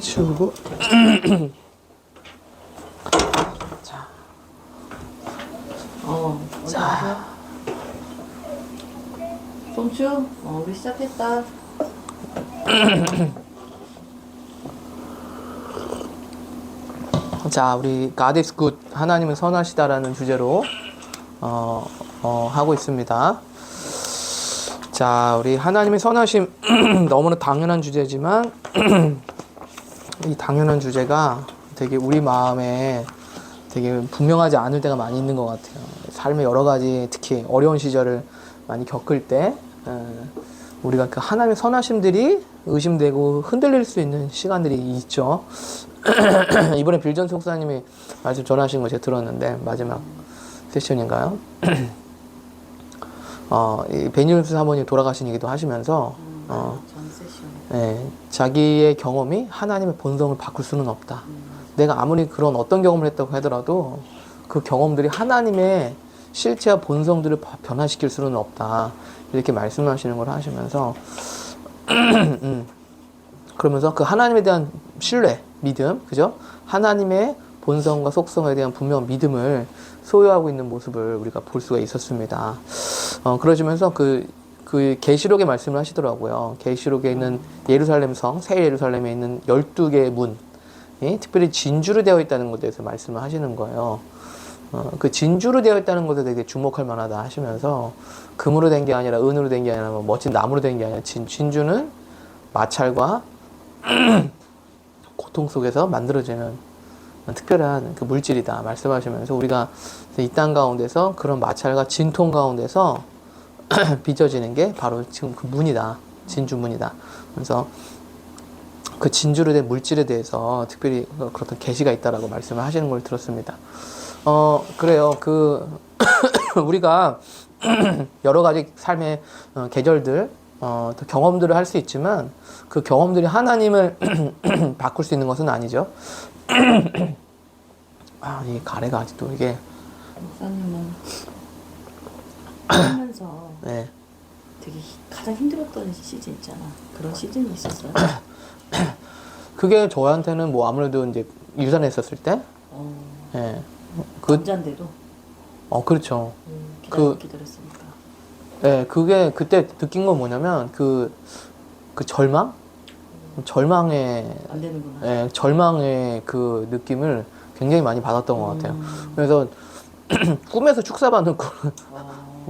치우고. 자. 자. 송추, 우리 시작했다. 자, 우리 God is good, 하나님은 선하시다라는 주제로 하고 있습니다. 자, 우리 하나님의 선하심 너무나 당연한 주제지만 이 당연한 주제가 되게 우리 마음에 되게 분명하지 않을 때가 많이 있는 것 같아요. 삶의 여러 가지 특히 어려운 시절을 많이 겪을 때 우리가 그 하나님의 선하심들이 의심되고 흔들릴 수 있는 시간들이 있죠. 이번에 빌전 목사님이 말씀 전하신 거 제가 들었는데 마지막 세션인가요? 이 베니루스 사모님 돌아가신 얘기도 하시면서 전 세션. 자기의 경험이 하나님의 본성을 바꿀 수는 없다. 내가 아무리 그런 어떤 경험을 했다고 하더라도 그 경험들이 하나님의 실체와 본성들을 변화시킬 수는 없다. 이렇게 말씀하시는 걸 하시면서 그러면서 그 하나님에 대한 신뢰, 믿음, 그죠? 하나님의 본성과 속성에 대한 분명한 믿음을 소유하고 있는 모습을 우리가 볼 수가 있었습니다. 그러시면서 그 계시록의 말씀을 하시더라고요. 계시록에 있는 예루살렘 성, 새 예루살렘에 있는 12개의 문, 특별히 진주로 되어 있다는 것에 대해서 말씀을 하시는 거예요. 그 진주로 되어 있다는 것에 되게 주목할 만하다 하시면서 금으로 된 게 아니라 은으로 된 게 아니라 뭐 멋진 나무로 된 게 아니라 진주는 마찰과 고통 속에서 만들어지는 특별한 그 물질이다 말씀하시면서 우리가 이 땅 가운데서 그런 마찰과 진통 가운데서 빚어지는 게 바로 지금 그 문이다. 진주문이다. 그래서 그 진주로 된 물질에 대해서 특별히 그렇던 계시가 있다라고 말씀을 하시는 걸 들었습니다. 그래요. 우리가 여러 가지 삶의 계절들, 경험들을 할 수 있지만 그 경험들이 하나님을 바꿀 수 있는 것은 아니죠. 이 가래가 아직도 이게. 목사님은 하면서 네. 되게 가장 힘들었던 시즌 있잖아. 그런 시즌이 있었어요. 그게 저한테는 뭐 아무래도 이제 유산에 있었을 때. 네. 남자인데도. 그렇죠. 기다렸으니까. 네, 그게 그때 느낀 건 뭐냐면 그 절망의 안 되는구나. 예, 절망의 그 느낌을 굉장히 많이 받았던 것 같아요. 그래서 꿈에서 축사받는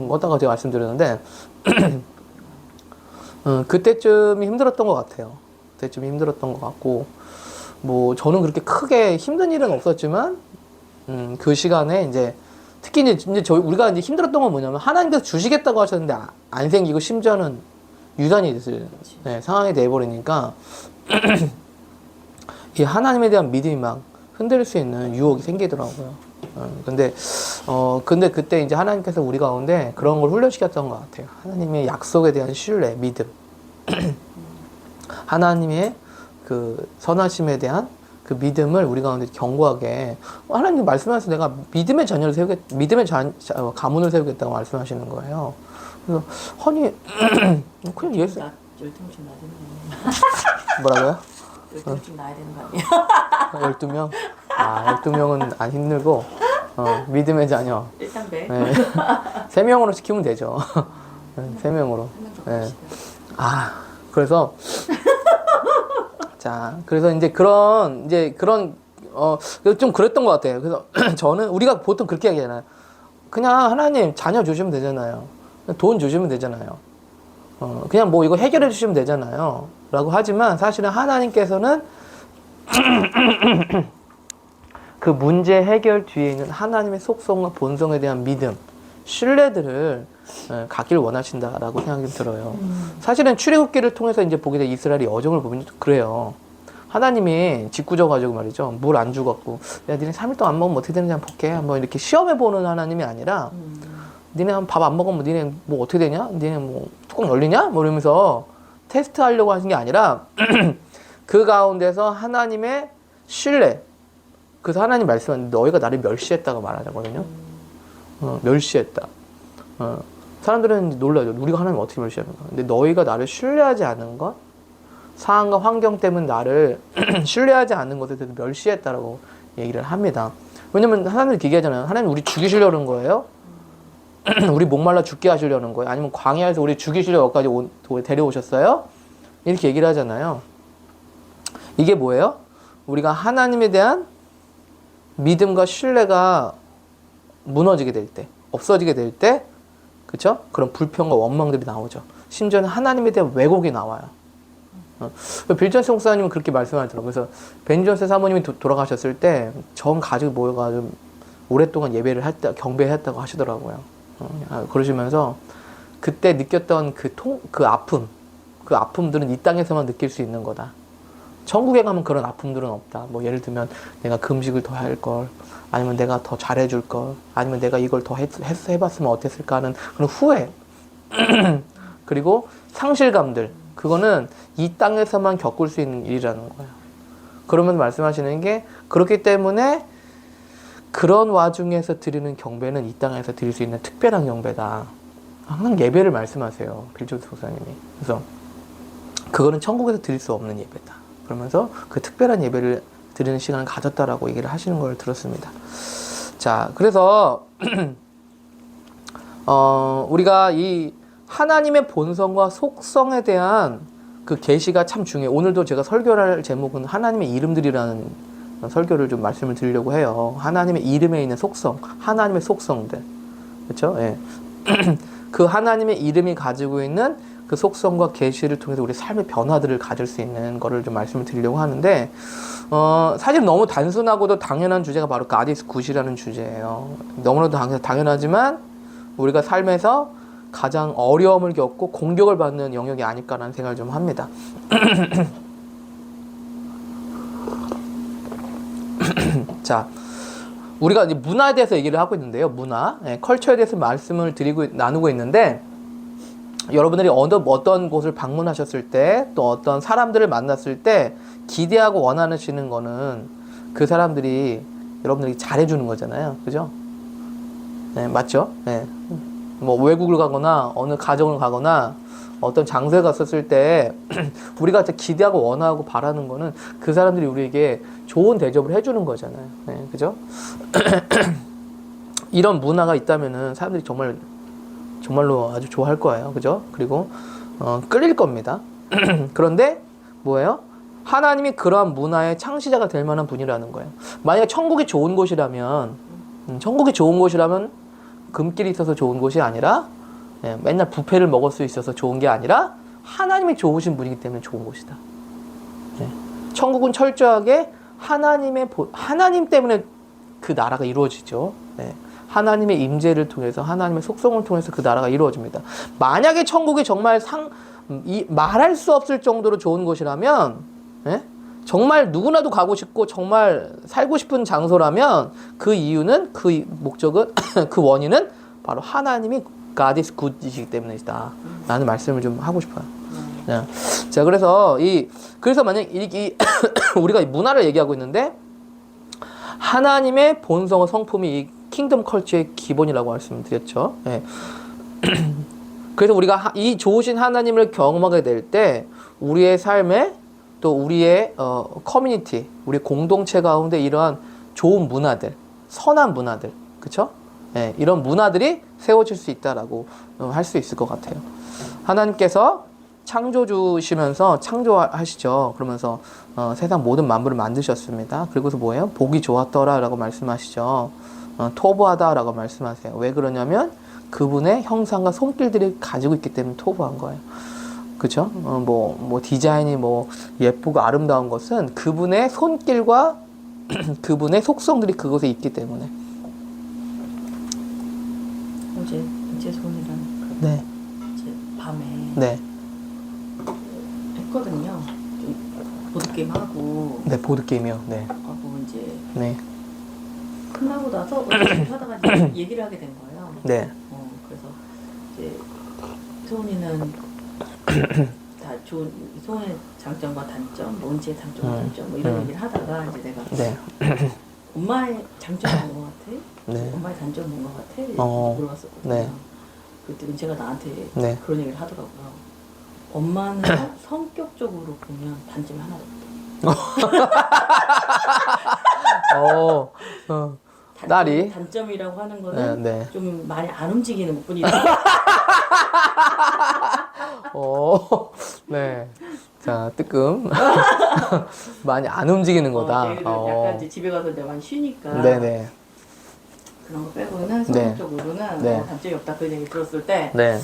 거다가 제가 말씀드렸는데 그때쯤이 힘들었던 것 같아요. 그때쯤이 힘들었던 것 같고 뭐 저는 그렇게 크게 힘든 일은 없었지만 그 시간에 이제 특히 이제 우리가 이제 힘들었던 건 뭐냐면 하나님께서 주시겠다고 하셨는데 안 생기고 심지어는 유산이 됐을 상황이 돼버리니까 이 하나님에 대한 믿음이 막 흔들릴 수 있는 유혹이 생기더라고요. 근데 그때 이제 하나님께서 우리 가운데 그런 걸 훈련시켰던 것 같아요. 하나님의 약속에 대한 신뢰, 믿음, 하나님의 그 선하심에 대한 그 믿음을 우리 가운데 견고하게 하나님 말씀하셔서 내가 믿음의 가문을 세우겠다고 말씀하시는 거예요. 그래서 아니 그냥 예수 열등좀 나야 되는 거 뭐라고요? 열등좀 나야 되는 거 아니야? 12명? 12명은 안 힘들고 믿음의 자녀 일단 배. 3명으로 시키면 되죠. 3명으로. 네. 그래서 자, 그래서 이제 그런 좀 그랬던 것 같아요. 그래서 저는 우리가 보통 그렇게 얘기하잖아요. 그냥 하나님 자녀 주시면 되잖아요. 돈 주시면 되잖아요. 그냥 뭐 이거 해결해 주시면 되잖아요. 라고 하지만 사실은 하나님께서는 그 문제 해결 뒤에 있는 하나님의 속성과 본성에 대한 믿음, 신뢰들을 갖길 원하신다라고 생각이 들어요. 사실은 출애굽기를 통해서 이제 보게 된 이스라엘의 여정을 보면 그래요. 하나님이 짓궂어가지고 말이죠. 물 안 주갖고 야 니네 3일 동안 안 먹으면 어떻게 되는지 한번 볼게. 한번 이렇게 시험해보는 하나님이 아니라 니네 밥 안 먹으면 니네 뭐 어떻게 되냐? 니네 뭐 뚜껑 열리냐? 뭐 이러면서 테스트 하려고 하신 게 아니라 그 가운데서 하나님의 신뢰. 그래서 하나님 말씀하는데 너희가 나를 멸시했다고 말하자거든요. 멸시했다. 사람들은 놀라죠. 우리가 하나님 어떻게 멸시합니까? 근데 너희가 나를 신뢰하지 않은 것, 상황과 환경 때문에 나를 신뢰하지 않는 것에 대해서 멸시했다라고 얘기를 합니다. 왜냐면 하나님이 얘기하잖아요. 하나님 우리 죽이시려는 거예요? 우리 목말라 죽게 하시려는 거예요? 아니면 광야에서 우리 죽이시려 여기까지 데려오셨어요? 이렇게 얘기를 하잖아요. 이게 뭐예요? 우리가 하나님에 대한 믿음과 신뢰가 무너지게 될 때, 없어지게 될 때, 그쵸? 그런 불평과 원망들이 나오죠. 심지어는 하나님에 대한 왜곡이 나와요. 빌 존스 목사님은 그렇게 말씀하더라고요. 그래서 벤 존스 사모님이 돌아가셨을 때 전 가족이 모여가지고 오랫동안 예배를 했다, 경배했다고 하시더라고요. 그러시면서 그때 느꼈던 그 아픔들은 이 땅에서만 느낄 수 있는 거다. 천국에 가면 그런 아픔들은 없다. 뭐 예를 들면 내가 금식을 더 할 걸, 아니면 내가 더 잘해줄 걸, 아니면 내가 이걸 더 해봤으면 어땠을까 하는 그런 후회 그리고 상실감들, 그거는 이 땅에서만 겪을 수 있는 일이라는 거예요. 그러면서 말씀하시는 게 그렇기 때문에 그런 와중에서 드리는 경배는 이 땅에서 드릴 수 있는 특별한 경배다. 항상 예배를 말씀하세요. 빌 존스 목사님이. 그래서 그거는 천국에서 드릴 수 없는 예배다. 그러면서 그 특별한 예배를 드리는 시간을 가졌다라고 얘기를 하시는 걸 들었습니다. 자, 그래서 우리가 이 하나님의 본성과 속성에 대한 그 계시가 참 중요해요. 오늘도 제가 설교할 제목은 하나님의 이름들이라는 설교를 좀 말씀을 드리려고 해요. 하나님의 이름에 있는 속성, 하나님의 속성들. 그렇죠? 예. 그 하나님의 이름이 가지고 있는 그 속성과 계시를 통해서 우리 삶의 변화들을 가질 수 있는 거를 좀 말씀을 드리려고 하는데, 사실 너무 단순하고도 당연한 주제가 바로 God is good이라는 주제예요. 너무나도 당연하지만 우리가 삶에서 가장 어려움을 겪고 공격을 받는 영역이 아닐까라는 생각을 좀 합니다. 자, 우리가 이제 문화에 대해서 얘기를 하고 있는데요. 문화, 컬처에 대해서 말씀을 나누고 있는데, 여러분들이 어떤 곳을 방문하셨을 때, 또 어떤 사람들을 만났을 때 기대하고 원하시는 거는 그 사람들이 여러분들이 잘해주는 거잖아요. 그죠? 네, 맞죠? 네. 뭐 외국을 가거나 어느 가정을 가거나 어떤 장소에 갔었을 때 우리가 기대하고 원하고 바라는 거는 그 사람들이 우리에게 좋은 대접을 해주는 거잖아요. 네, 그죠? 이런 문화가 있다면은 사람들이 정말로 아주 좋아할 거예요. 그죠? 그리고 끌릴 겁니다. 그런데 뭐예요? 하나님이 그러한 문화의 창시자가 될 만한 분이라는 거예요. 만약에 천국이 좋은 곳이라면 금길이 있어서 좋은 곳이 아니라, 맨날 뷔페를 먹을 수 있어서 좋은 게 아니라 하나님이 좋으신 분이기 때문에 좋은 곳이다. 천국은 철저하게 하나님 때문에 그 나라가 이루어지죠. 하나님의 임재를 통해서, 하나님의 속성을 통해서 그 나라가 이루어집니다. 만약에 천국이 정말 말할 수 없을 정도로 좋은 곳이라면, 정말 누구나도 가고 싶고 정말 살고 싶은 장소라면 그 이유는, 그 목적은, 그 원인은 바로 하나님이 God is good이시기 때문이다 라는 말씀을 좀 하고 싶어요. 자, 그래서 만약 우리가 문화를 얘기하고 있는데, 하나님의 본성과 성품이 이 킹덤 컬처의 기본이라고 말씀드렸죠. 그래서 우리가 이 좋으신 하나님을 경험하게 될 때 우리의 삶에, 또 우리의 커뮤니티, 우리 공동체 가운데 이러한 좋은 문화들, 선한 문화들, 그쵸? 이런 문화들이 세워질 수 있다라고 할 수 있을 것 같아요. 하나님께서 창조주시면서 창조하시죠. 그러면서 세상 모든 만물을 만드셨습니다. 그리고서 뭐예요? 보기 좋았더라 라고 말씀하시죠. 토부하다 라고 말씀하세요. 왜 그러냐면 그분의 형상과 손길들이 가지고 있기 때문에 토부한 거예요. 그쵸? 뭐 디자인이 예쁘고 아름다운 것은 그분의 손길과 그분의 속성들이 그곳에 있기 때문에. 어제 손이랑 네. 밤에 했거든요. 보드게임 하고. 네, 보드게임이요. 네. 하고 이제. 네. 끝나고 나서 어제 하다가 이제 얘기를 하게 된 거예요. 네. 그래서 이제 소은이는 다 좋은, 소은의 장점과 단점, 론지의 장점과 단점, 뭐 이런 얘기를 하다가 이제 내가 엄마의 장점은 뭔 것 같아? 네. 엄마의 단점은 뭔 것 같아? 물어봤었거든요. 네. 그때 은채가 나한테 네. 그런 얘기를 하더라고요. 엄마는 성격적으로 보면 단점이 하나도 없대. 딸이? 단점이라고 하는 거는 네. 좀 많이 안 움직이는 것 뿐이다. 네. 자, 뜨끔. 많이 안 움직이는 거다. 걔들은 약간 이제 집에 가서 이제 많이 쉬니까. 네네. 그런 거 빼고는 성격적으로는 네. 단점이 없다. 그 얘기 들었을 때, 네.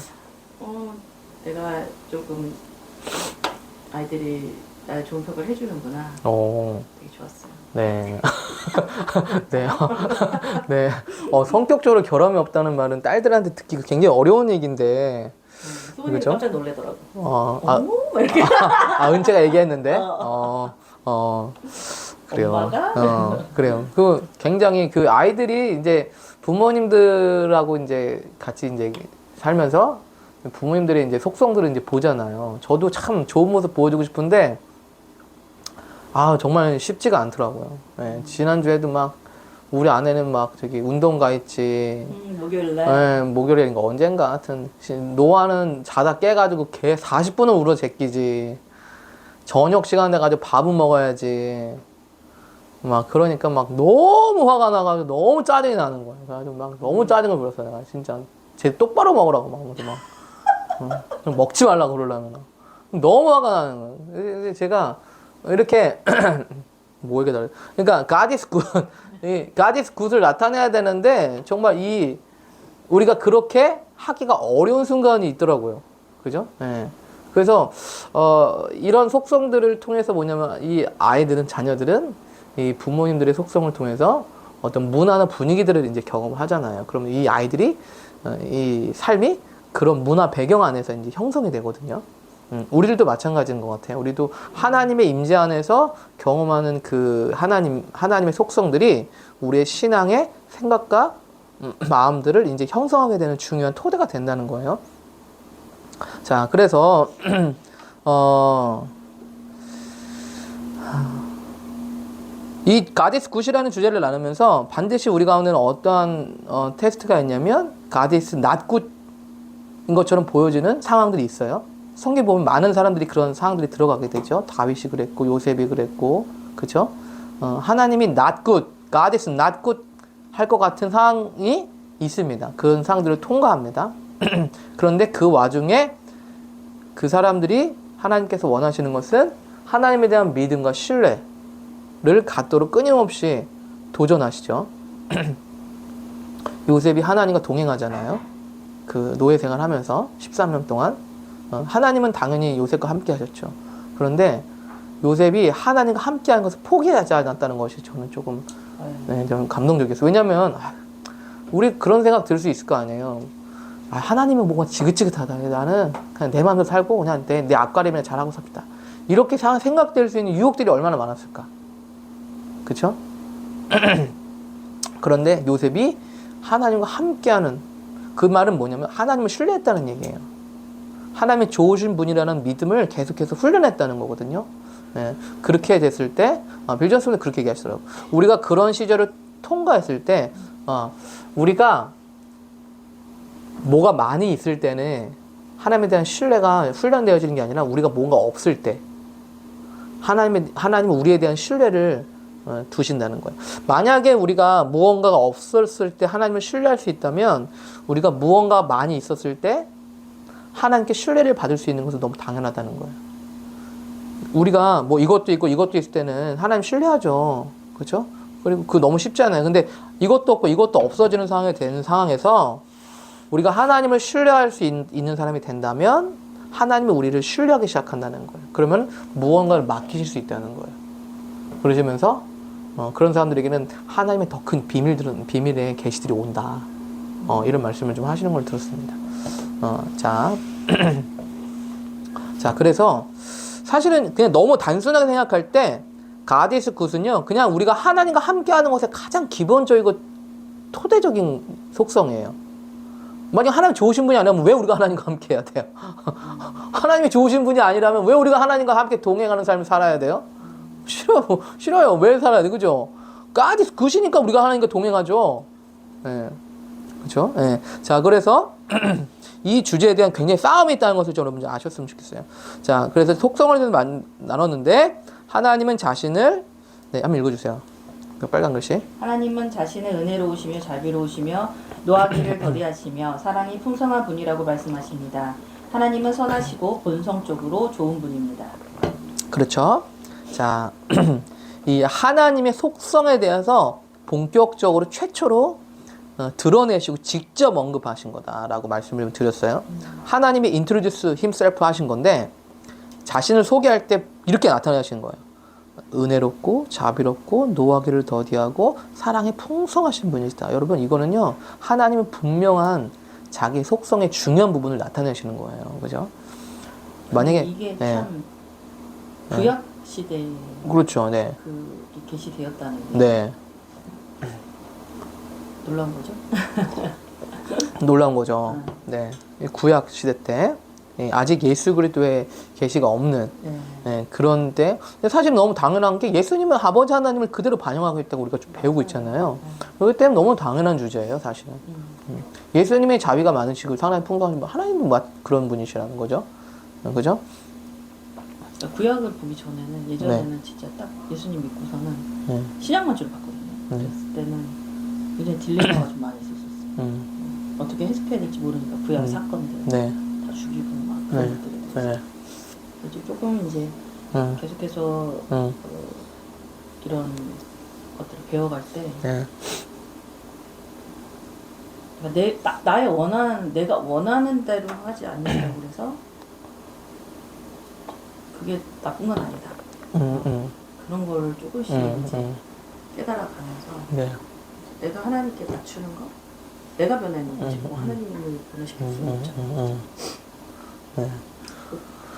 내가 조금 아이들이 나를 좋은 평가를 해주는구나. 되게 좋았어요. 네. 네. 네. 성격적으로 결함이 없다는 말은 딸들한테 듣기가 굉장히 어려운 얘기인데. 소문이 그죠? 깜짝 놀래더라고. 이렇게. 은채가 얘기했는데. 그래요. 엄마가? 그래요. 굉장히 아이들이 이제 부모님들하고 이제 같이 이제 살면서 부모님들의 이제 속성들을 이제 보잖아요. 저도 참 좋은 모습 보여주고 싶은데, 정말 쉽지가 않더라고요. 네, 지난주에도 막, 우리 아내는 막 저기 운동 가 있지. 목요일날? 네, 목요일인가 언젠가 하여튼. 노아는 자다 깨가지고 걔 40분을 울어 제끼지. 저녁 시간 돼가지고 밥은 먹어야지. 막 그러니까 막 너무 화가 나가지고 너무 짜증이 나는 거야. 그래가지고 막 너무 짜증을 부렸어. 내가 진짜. 쟤 똑바로 먹으라고 막 먹지 말라고 그러려면. 너무 화가 나는 거야. 근데 제가 이렇게 뭐 얘기 다 그러니까 God is good을 나타내야 되는데 정말 우리가 그렇게 하기가 어려운 순간이 있더라고요. 그죠? 네. 그래서 이런 속성들을 통해서 뭐냐면 이 아이들은 자녀들은 이 부모님들의 속성을 통해서 어떤 문화나 분위기들을 이제 경험을 하잖아요. 그러면 이 아이들이 이 삶이 그런 문화 배경 안에서 이제 형성이 되거든요. 우리들도 마찬가지인 것 같아요. 우리도 하나님의 임재 안에서 경험하는 그 하나님의 속성들이 우리의 신앙의 생각과 마음들을 이제 형성하게 되는 중요한 토대가 된다는 거예요. 자, 그래서 이 God is good이라는 주제를 나누면서 반드시 우리 가운데는 어떠한 테스트가 있냐면 God is not good인 것처럼 보여지는 상황들이 있어요. 성경 보면 많은 사람들이 그런 상황들이 들어가게 되죠. 다윗이 그랬고 요셉이 그랬고, 그렇죠? 하나님이 not good, God is not good 할 것 같은 상황이 있습니다. 그런 상황들을 통과합니다. 그런데 그 와중에 그 사람들이 하나님께서 원하시는 것은 하나님에 대한 믿음과 신뢰를 갖도록 끊임없이 도전하시죠. 요셉이 하나님과 동행하잖아요. 그 노예 생활하면서 13년 동안 하나님은 당연히 요셉과 함께 하셨죠. 그런데 요셉이 하나님과 함께 하는 것을 포기하지 않았다는 것이 저는 조금 좀 감동적이었어요. 왜냐면 우리 그런 생각 들 수 있을 거 아니에요. 하나님은 뭔가 지긋지긋하다. 나는 그냥 내 마음대로 살고 그냥 내 앞가림이나 잘하고 삽시다. 이렇게 생각될 수 있는 유혹들이 얼마나 많았을까. 그쵸? 그런데 요셉이 하나님과 함께하는 그 말은 뭐냐면 하나님을 신뢰했다는 얘기예요. 하나님이 좋으신 분이라는 믿음을 계속해서 훈련했다는 거거든요. 네, 그렇게 됐을 때 빌 존슨은 그렇게 얘기하시더라고요. 우리가 그런 시절을 통과했을 때 우리가 뭐가 많이 있을 때는 하나님에 대한 신뢰가 훈련되어지는 게 아니라 우리가 뭔가 없을 때 하나님은 우리에 대한 신뢰를 두신다는 거예요. 만약에 우리가 무언가가 없었을 때 하나님을 신뢰할 수 있다면 우리가 무언가 많이 있었을 때 하나님께 신뢰를 받을 수 있는 것은 너무 당연하다는 거예요. 우리가 뭐 이것도 있고 이것도 있을 때는 하나님 신뢰하죠. 그렇죠? 그리고 그거 너무 쉽잖아요. 근데 이것도 없고 이것도 없어지는 상황이 되는 상황에서 우리가 하나님을 신뢰할 수 있는 사람이 된다면 하나님이 우리를 신뢰하기 시작한다는 거예요. 그러면 무언가를 맡기실 수 있다는 거예요. 그러시면서 그런 사람들에게는 하나님의 더 큰 비밀의 계시들이 온다. 이런 말씀을 좀 하시는 걸 들었습니다. 자, 그래서 사실은 그냥 너무 단순하게 생각할 때 God is good은요, 그냥 우리가 하나님과 함께하는 것의 가장 기본적이고 토대적인 속성이에요. 만약 하나님 좋으신 분이 아니라면 왜 우리가 하나님과 함께 해야 돼요? 하나님이 좋으신 분이 아니라면 왜 우리가 하나님과 함께 동행하는 삶을 살아야 돼요? 싫어요. 왜 살아야 돼? 그죠? God is good이니까 우리가 하나님과 동행하죠. 네. 그죠? 네. 자, 그래서 이 주제에 대한 굉장히 싸움이 있다는 것을 좀 여러분들 아셨으면 좋겠어요. 자, 그래서 속성을 나눴는데 하나님은 자신을 네, 한번 읽어주세요. 그 빨간 글씨. 하나님은 자신의 은혜로우시며 자비로우시며 노하기를 더디하시며 사랑이 풍성한 분이라고 말씀하십니다. 하나님은 선하시고 본성적으로 좋은 분입니다. 그렇죠. 자, 이 하나님의 속성에 대해서 본격적으로 최초로 드러내시고 직접 언급하신 거다라고 말씀을 드렸어요. 하나님이 introduce himself 하신 건데 자신을 소개할 때 이렇게 나타나신 거예요. 은혜롭고 자비롭고 노하기를 더디하고 사랑에 풍성하신 분이시다. 여러분 이거는요 하나님은 분명한 자기 속성의 중요한 부분을 나타내시는 거예요. 그죠? 만약에 이게 네. 참 구약 시대에 그렇죠. 네. 그 계시되었다는 게 네. 놀라운 거죠. 놀라운 거죠. 네. 구약 시대 때 아직 예수 그리스도의 계시가 없는 그런데 사실 너무 당연한 게 예수님은 아버지 하나님을 그대로 반영하고 있다고 우리가 좀 배우고 있잖아요. 그렇기 때문에 너무 당연한 주제예요, 사실은. 예수님의 자비가 많으시고 하나님 풍성하신 분, 하나님도 그런 분이시라는 거죠. 그죠? 구약을 보기 전에는 예전에는 진짜 딱 예수님 믿고서는 신약만주를 봤거든요. 그랬을 때는 굉장히 딜레마가 좀 많이 있었어요. 어떻게 해석해야 될지 모르니까 구약 사건들 다 죽이고 막 그런 것들에 대해서 이제 조금 이제 계속해서 이런 것들을 배워갈 때 나의 내가 원하는 대로 하지 않는다고 그래서 그게 나쁜 건 아니다. 그런 걸 조금씩 이제 깨달아가면서 내가 하나님께 맞추는 거, 내가 변하는 거지 뭐 하나님을 변화시킬 수는 없잖아.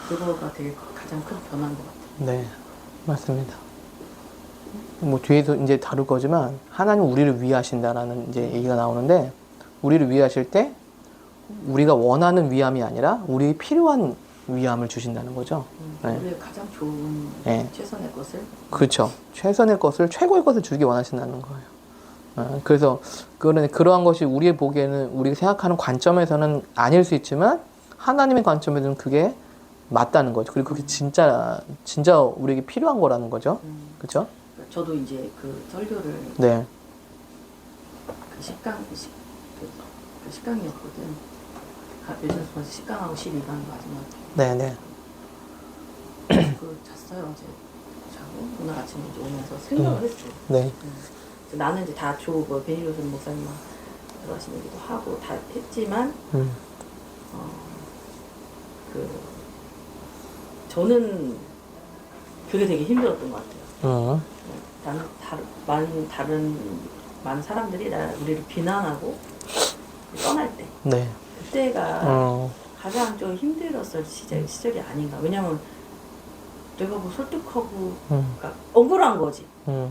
그거가 되게 가장 큰 변화인 것 같아요. 네, 맞습니다. 뭐 뒤에서 이제 다룰 거지만 하나님 우리를 위하신다라는 이제 얘기가 나오는데 우리를 위하실 때 우리가 원하는 위함이 아니라 우리 필요한 위함을 주신다는 거죠. 우리의 가장 좋은 최선의 것을. 그렇죠. 최선의 것을 최고의 것을 주기 원하신다는 거예요. 그래서 그러한 것이 우리의 보기에는 우리가 생각하는 관점에서는 아닐 수 있지만 하나님의 관점에서는 그게 맞다는 거죠. 그리고 그게 진짜 우리에게 필요한 거라는 거죠. 그렇죠? 저도 이제 그 설교를 그 식강이었거든. 요즘 식강하고 12강 마지막. 네네. 그 잤어요 어제 자고 오늘 아침에 이제 오면서 생각을 했죠. 네. 나는 이제 다 뭐 베니로슨 목사님 들어가신 얘기도 하고 다 했지만 저는 그게 되게 힘들었던 것 같아요. 나는 많은 사람들이 우리를 비난하고 떠날 때 그때가 가장 좀 힘들었을 시절이 아닌가. 왜냐면 내가 뭐 설득하고 그러니까 억울한 거지. 뭐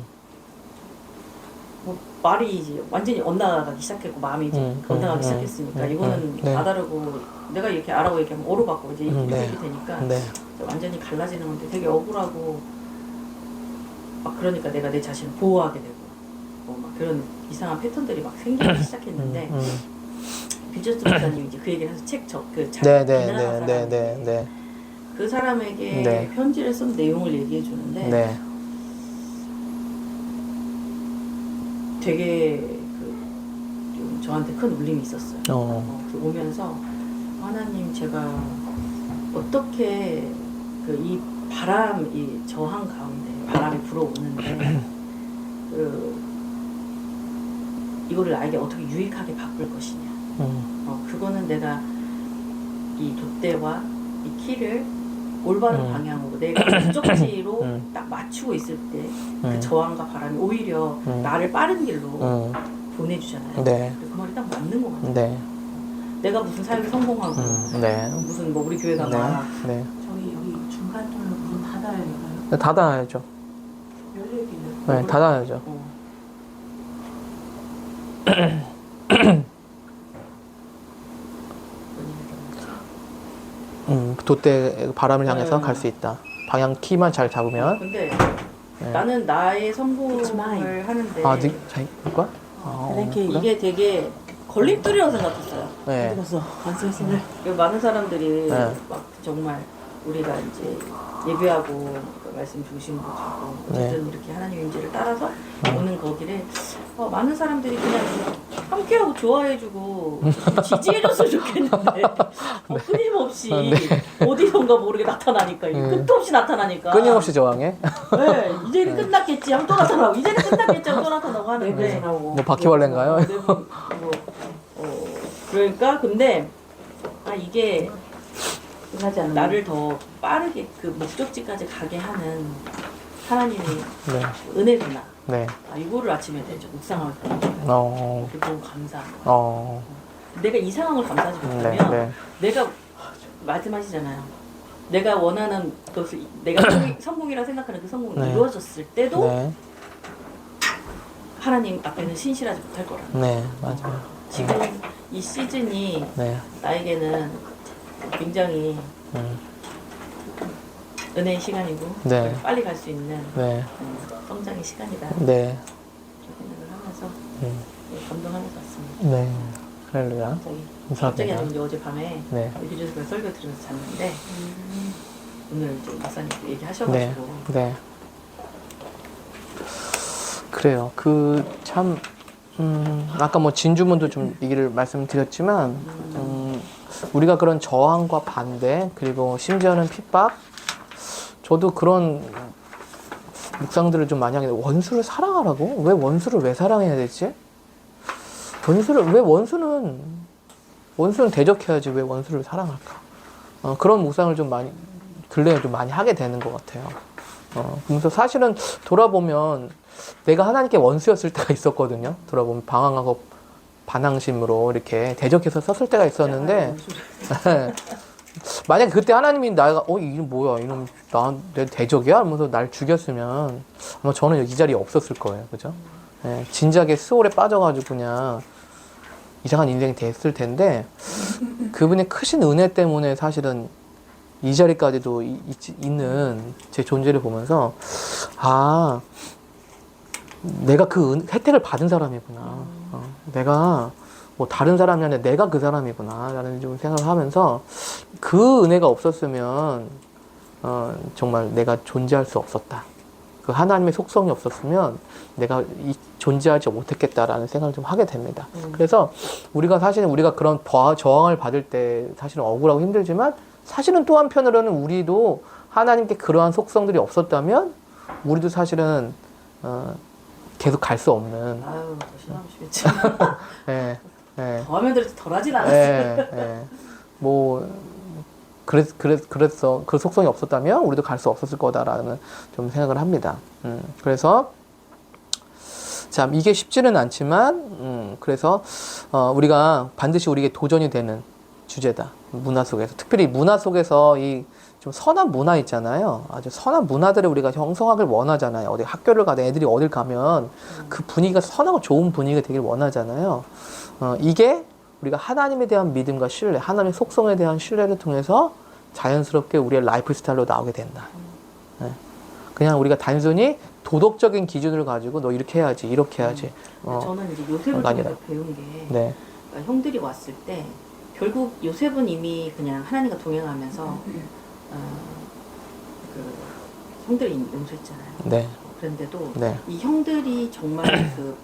말이 이제 완전히 엇나가기 시작했고 마음이 이제 엇나가기 시작했으니까 이거는 다르고 내가 이렇게 알아고 얘기하면 오르받고 이제 이렇게 되니까 완전히 갈라지는 건데 되게 억울하고 막 그러니까 내가 내 자신을 보호하게 되고 뭐 막 그런 이상한 패턴들이 막 생기기 시작했는데 빌저스 목사님이 이제 그 얘기를 해서 그 자기 비난한 사람 그 사람에게 편지를 쓴 내용을 얘기해 주는데 되게 저한테 큰 울림이 있었어요. 오면서 하나님 제가 어떻게 이 바람, 이 저항 가운데 바람이 불어오는데 이거를 나에게 어떻게 유익하게 바꿀 것이냐. 그거는 내가 이 돛대와 이 키를 올바른 방향으로 내가 목적지로 딱 맞추고 있을 때 그 저항과 바람이 오히려 나를 빠른 길로 보내주잖아요. 그 말이 딱 맞는 것 같아요. 내가 무슨 사역에 성공하고 무슨 뭐 우리 교회가 막 저희 여기 중간 통로 문 닫아야 될까요? 닫아야죠. 열리기는 닫아야죠. 돛대 바람을 향해서 갈 수 있다. 방향 키만 잘 잡으면. 근데 나는 나의 성공을 하는데 네? 자기 거야? 이게 되게 걸림돌이라고 생각했어요. 네. 어디 갔어? 안쓰신을. 많은 사람들이 네. 막 정말 우리가 이제 예배하고 말씀 중심으로 가고 어쨌든 이렇게 하나님 인지를 따라서 오는 거기를 많은 사람들이 그냥 함께하고 좋아해주고 지지해줬으면 좋겠는데 끊임없이 어디선가 모르게 나타나니까 끝도 없이 나타나니까 끊임없이 저항해? 네, 이제는 끝났겠지 하면 또 나타나고 이제는 끝났겠지 하면 또 나타나고 하는데 뭐 바퀴벌레인가요? 그러니까 근데 이게 나를 더 빠르게 그 목적지까지 가게 하는 하나님의 네. 은혜구나. 네. 이거를 아침에 좀 묵상하고 그게 너무 감사한 거야. 내가 이 상황을 감사하지 못하면 네. 내가 말씀하시잖아요. 내가 원하는 것을 내가 성공이라고 생각하는 그 성공이 네. 이루어졌을 때도 네. 하나님 앞에는 신실하지 못할 거라. 네, 맞아요. 지금 이 시즌이 네. 나에게는 굉장히 은혜의 시간이고 네. 빨리 갈 수 있는 네. 성장의 시간이다. 네. 그런 생각을 하면서 감동하면서 왔습니다. 네. 할렐루야. 갑자기 감사합니다. 아니면 어제 밤에 네. 교주에서 설교 들으면서 잤는데 오늘 이제 목사님 네. 얘기하셔가지고 네. 그래요. 참 아까 뭐 진주문도 좀 얘기를 말씀드렸지만 우리가 그런 저항과 반대 그리고 심지어는 핍박 저도 그런 묵상들을 좀 많이 하게 돼요. 원수를 사랑하라고? 왜 원수를 왜 사랑해야 되지? 왜 원수는 대적해야지 왜 원수를 사랑할까? 그런 묵상을 좀 많이 근래에 좀 많이 하게 되는 것 같아요. 그래서 사실은 돌아보면 내가 하나님께 원수였을 때가 있었거든요. 돌아보면 방황하고 반항심으로 이렇게 대적해서 썼을 때가 있었는데 만약에 그때 하나님이 나가 이놈 뭐야 이놈 내 대적이야? 하면서 날 죽였으면 아마 저는 이 자리에 없었을 거예요. 그죠? 네, 진작에 수월에 빠져가지고 그냥 이상한 인생이 됐을 텐데 그분의 크신 은혜 때문에 사실은 이 자리까지도 있는 제 존재를 보면서 내가 그 혜택을 받은 사람이구나. 내가 뭐 다른 사람이 아니라 내가 그 사람이구나 라는 좀 생각을 하면서 그 은혜가 없었으면 정말 내가 존재할 수 없었다. 그 하나님의 속성이 없었으면 내가 존재하지 못했겠다라는 생각을 좀 하게 됩니다. 그래서 우리가 그런 저항을 받을 때 사실은 억울하고 힘들지만 사실은 또 한편으로는 우리도 하나님께 그러한 속성들이 없었다면 우리도 사실은 계속 갈 수 없는. 더 싫어하시겠지. 네, 네. 더 하면 들어도 덜하진 않았어요. 네. 뭐 그랬어. 그 속성이 없었다면 우리도 갈 수 없었을 거다라는 좀 생각을 합니다. 그래서 참 이게 쉽지는 않지만 그래서 우리가 반드시 우리에게 도전이 되는 주제다. 문화 속에서 특별히 문화 속에서 이 좀 선한 문화 있잖아요. 아주 선한 문화들을 우리가 형성하길 원하잖아요. 어디 학교를 가든 애들이 어딜 가면 그 분위기가 선하고 좋은 분위기가 되길 원하잖아요. 이게 우리가 하나님에 대한 믿음과 신뢰, 하나님의 속성에 대한 신뢰를 통해서 자연스럽게 우리의 라이프 스타일로 나오게 된다. 네. 그냥 우리가 단순히 도덕적인 기준을 가지고 너 이렇게 해야지, 이렇게 해야지. 저는 이제 요셉을 통해서 배운 게 네. 그러니까 형들이 왔을 때 결국 요셉은 이미 그냥 하나님과 동행하면서 그 형들이 용서했잖아요. 네. 그런데도 네. 이 형들이 정말 그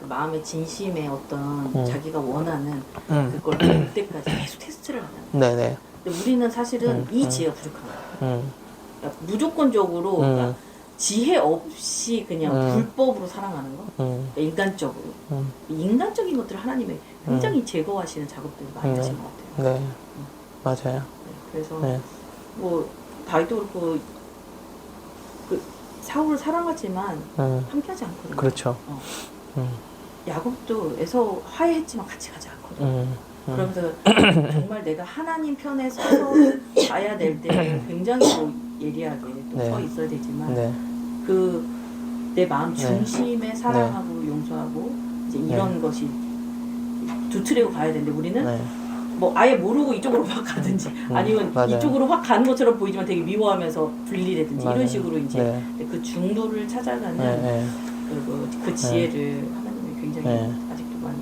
마음의 진심의 어떤 자기가 원하는 그걸 볼 때까지 계속 테스트를 하잖아요. 네네. 근데 우리는 사실은 이 지혜가 부족한 거예요. 그러니까 무조건적으로 그러니까 지혜 없이 그냥 불법으로 사랑하는 거, 그러니까 인간적으로. 인간적인 것들을 하나님이 굉장히 제거하시는 작업들을 많이 하신 것 같아요. 네, 맞아요. 그래서 네. 뭐 다윗도 그렇고 그 사울을 사랑하지만 함께하지 않거든요. 그렇죠. 야곱도 에서 화해했지만 같이 가지 않거든요. 그러면서 정말 내가 하나님 편에 서서 가야 될 때 굉장히 또 예리하게 또 서 있어야 되지만 그 내 마음 중심에 사랑하고 용서하고 이제 이런 것이 두 트랙으로 가야 되는데 우리는 뭐 아예 모르고 이쪽으로 확 가든지 아니면 맞아요. 이쪽으로 확 가는 것처럼 보이지만 되게 미워하면서 분리되든지 맞아요. 이런 식으로 이제 그 중도를 찾아가는 그 지혜를 하나님이 굉장히 아직도 많이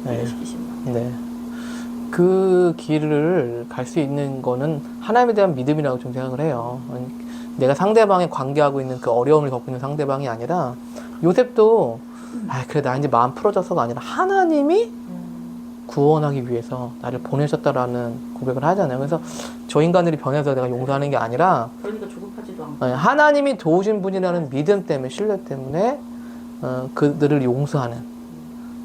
이해시키신 분. 네. 그 길을 갈 수 있는 거는 하나님에 대한 믿음이라고 좀 생각을 해요. 내가 상대방에 관계하고 있는 그 어려움을 겪고 있는 상대방이 아니라 요셉도 그래 나 이제 마음 풀어져서가 아니라 하나님이 구원하기 위해서 나를 보내셨다라는 고백을 하잖아요. 그래서 저 인간들이 변해서 내가 용서하는 게 아니라 그러니까 조급하지도 않고. 하나님이 도우신 분이라는 믿음 때문에 신뢰 때문에 그들을 용서하는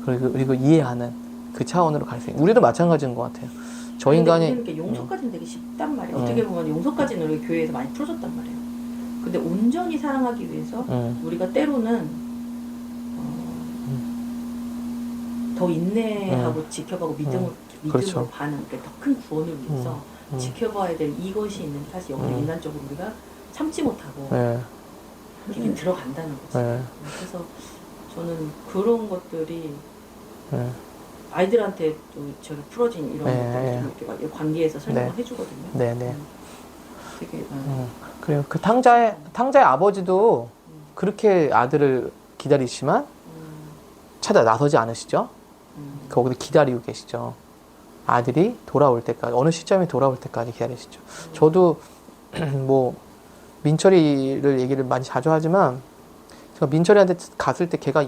그리고 이해하는 그 차원으로 갈 수 있는. 우리도 마찬가지인 것 같아요. 저 인간이 이렇게 용서까지는 되게 쉽단 말이에요. 어떻게 보면 용서까지는 우리 교회에서 많이 풀어줬단 말이에요. 근데 온전히 사랑하기 위해서 우리가 때로는 더 인내하고 지켜가고 믿음으로 그렇죠. 반응, 더 큰 구원을 위해서 지켜봐야 될 이것이 있는데 사실 여기 인간적으로 우리가 참지 못하고 이게 들어간다는 거죠. 그래서 저는 그런 것들이 아이들한테 또 저기 풀어진 이런 것들 이렇게 관계에서 설명을 해주거든요. 되게 그래요. 그 탕자의 아버지도 그렇게 아들을 기다리시지만 찾아 나서지 않으시죠? 거기서 기다리고 계시죠. 아들이 돌아올 때까지, 어느 시점에 돌아올 때까지 기다리시죠. 저도 뭐 민철이를 얘기를 많이 자주 하지만 제가 민철이한테 갔을 때 걔가